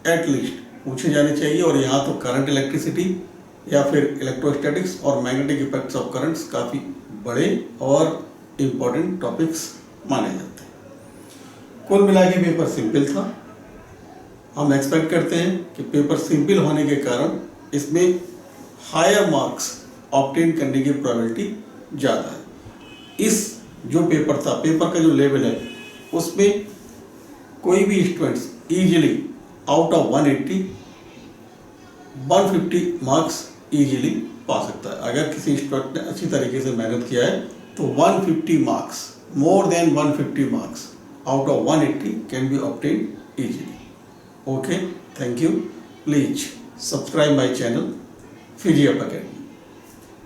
एटलीस्ट पूछे जाने चाहिए। और यहाँ तो करंट इलेक्ट्रिसिटी या फिर इलेक्ट्रोस्टैटिक्स और मैग्नेटिक इफेक्ट्स ऑफ करंट्स काफ़ी बड़े और इम्पोर्टेंट टॉपिक्स माने जाते हैं। कुल मिला के पेपर सिंपल था। हम एक्सपेक्ट करते हैं कि पेपर सिंपल होने के कारण इसमें हायर मार्क्स ऑब्टेन करने की प्रोबेबिलिटी ज़्यादा है। इस जो पेपर था, पेपर का जो लेवल है उसमें कोई भी students easily out of 150 marks easily पा सकता है। अगर किसी स्टूडेंट ने अच्छी तरीके से मेहनत किया है तो 150 marks, more than 150 marks out of 180 can be obtained easily. Okay, thank you. Please subscribe my channel Physiup academy.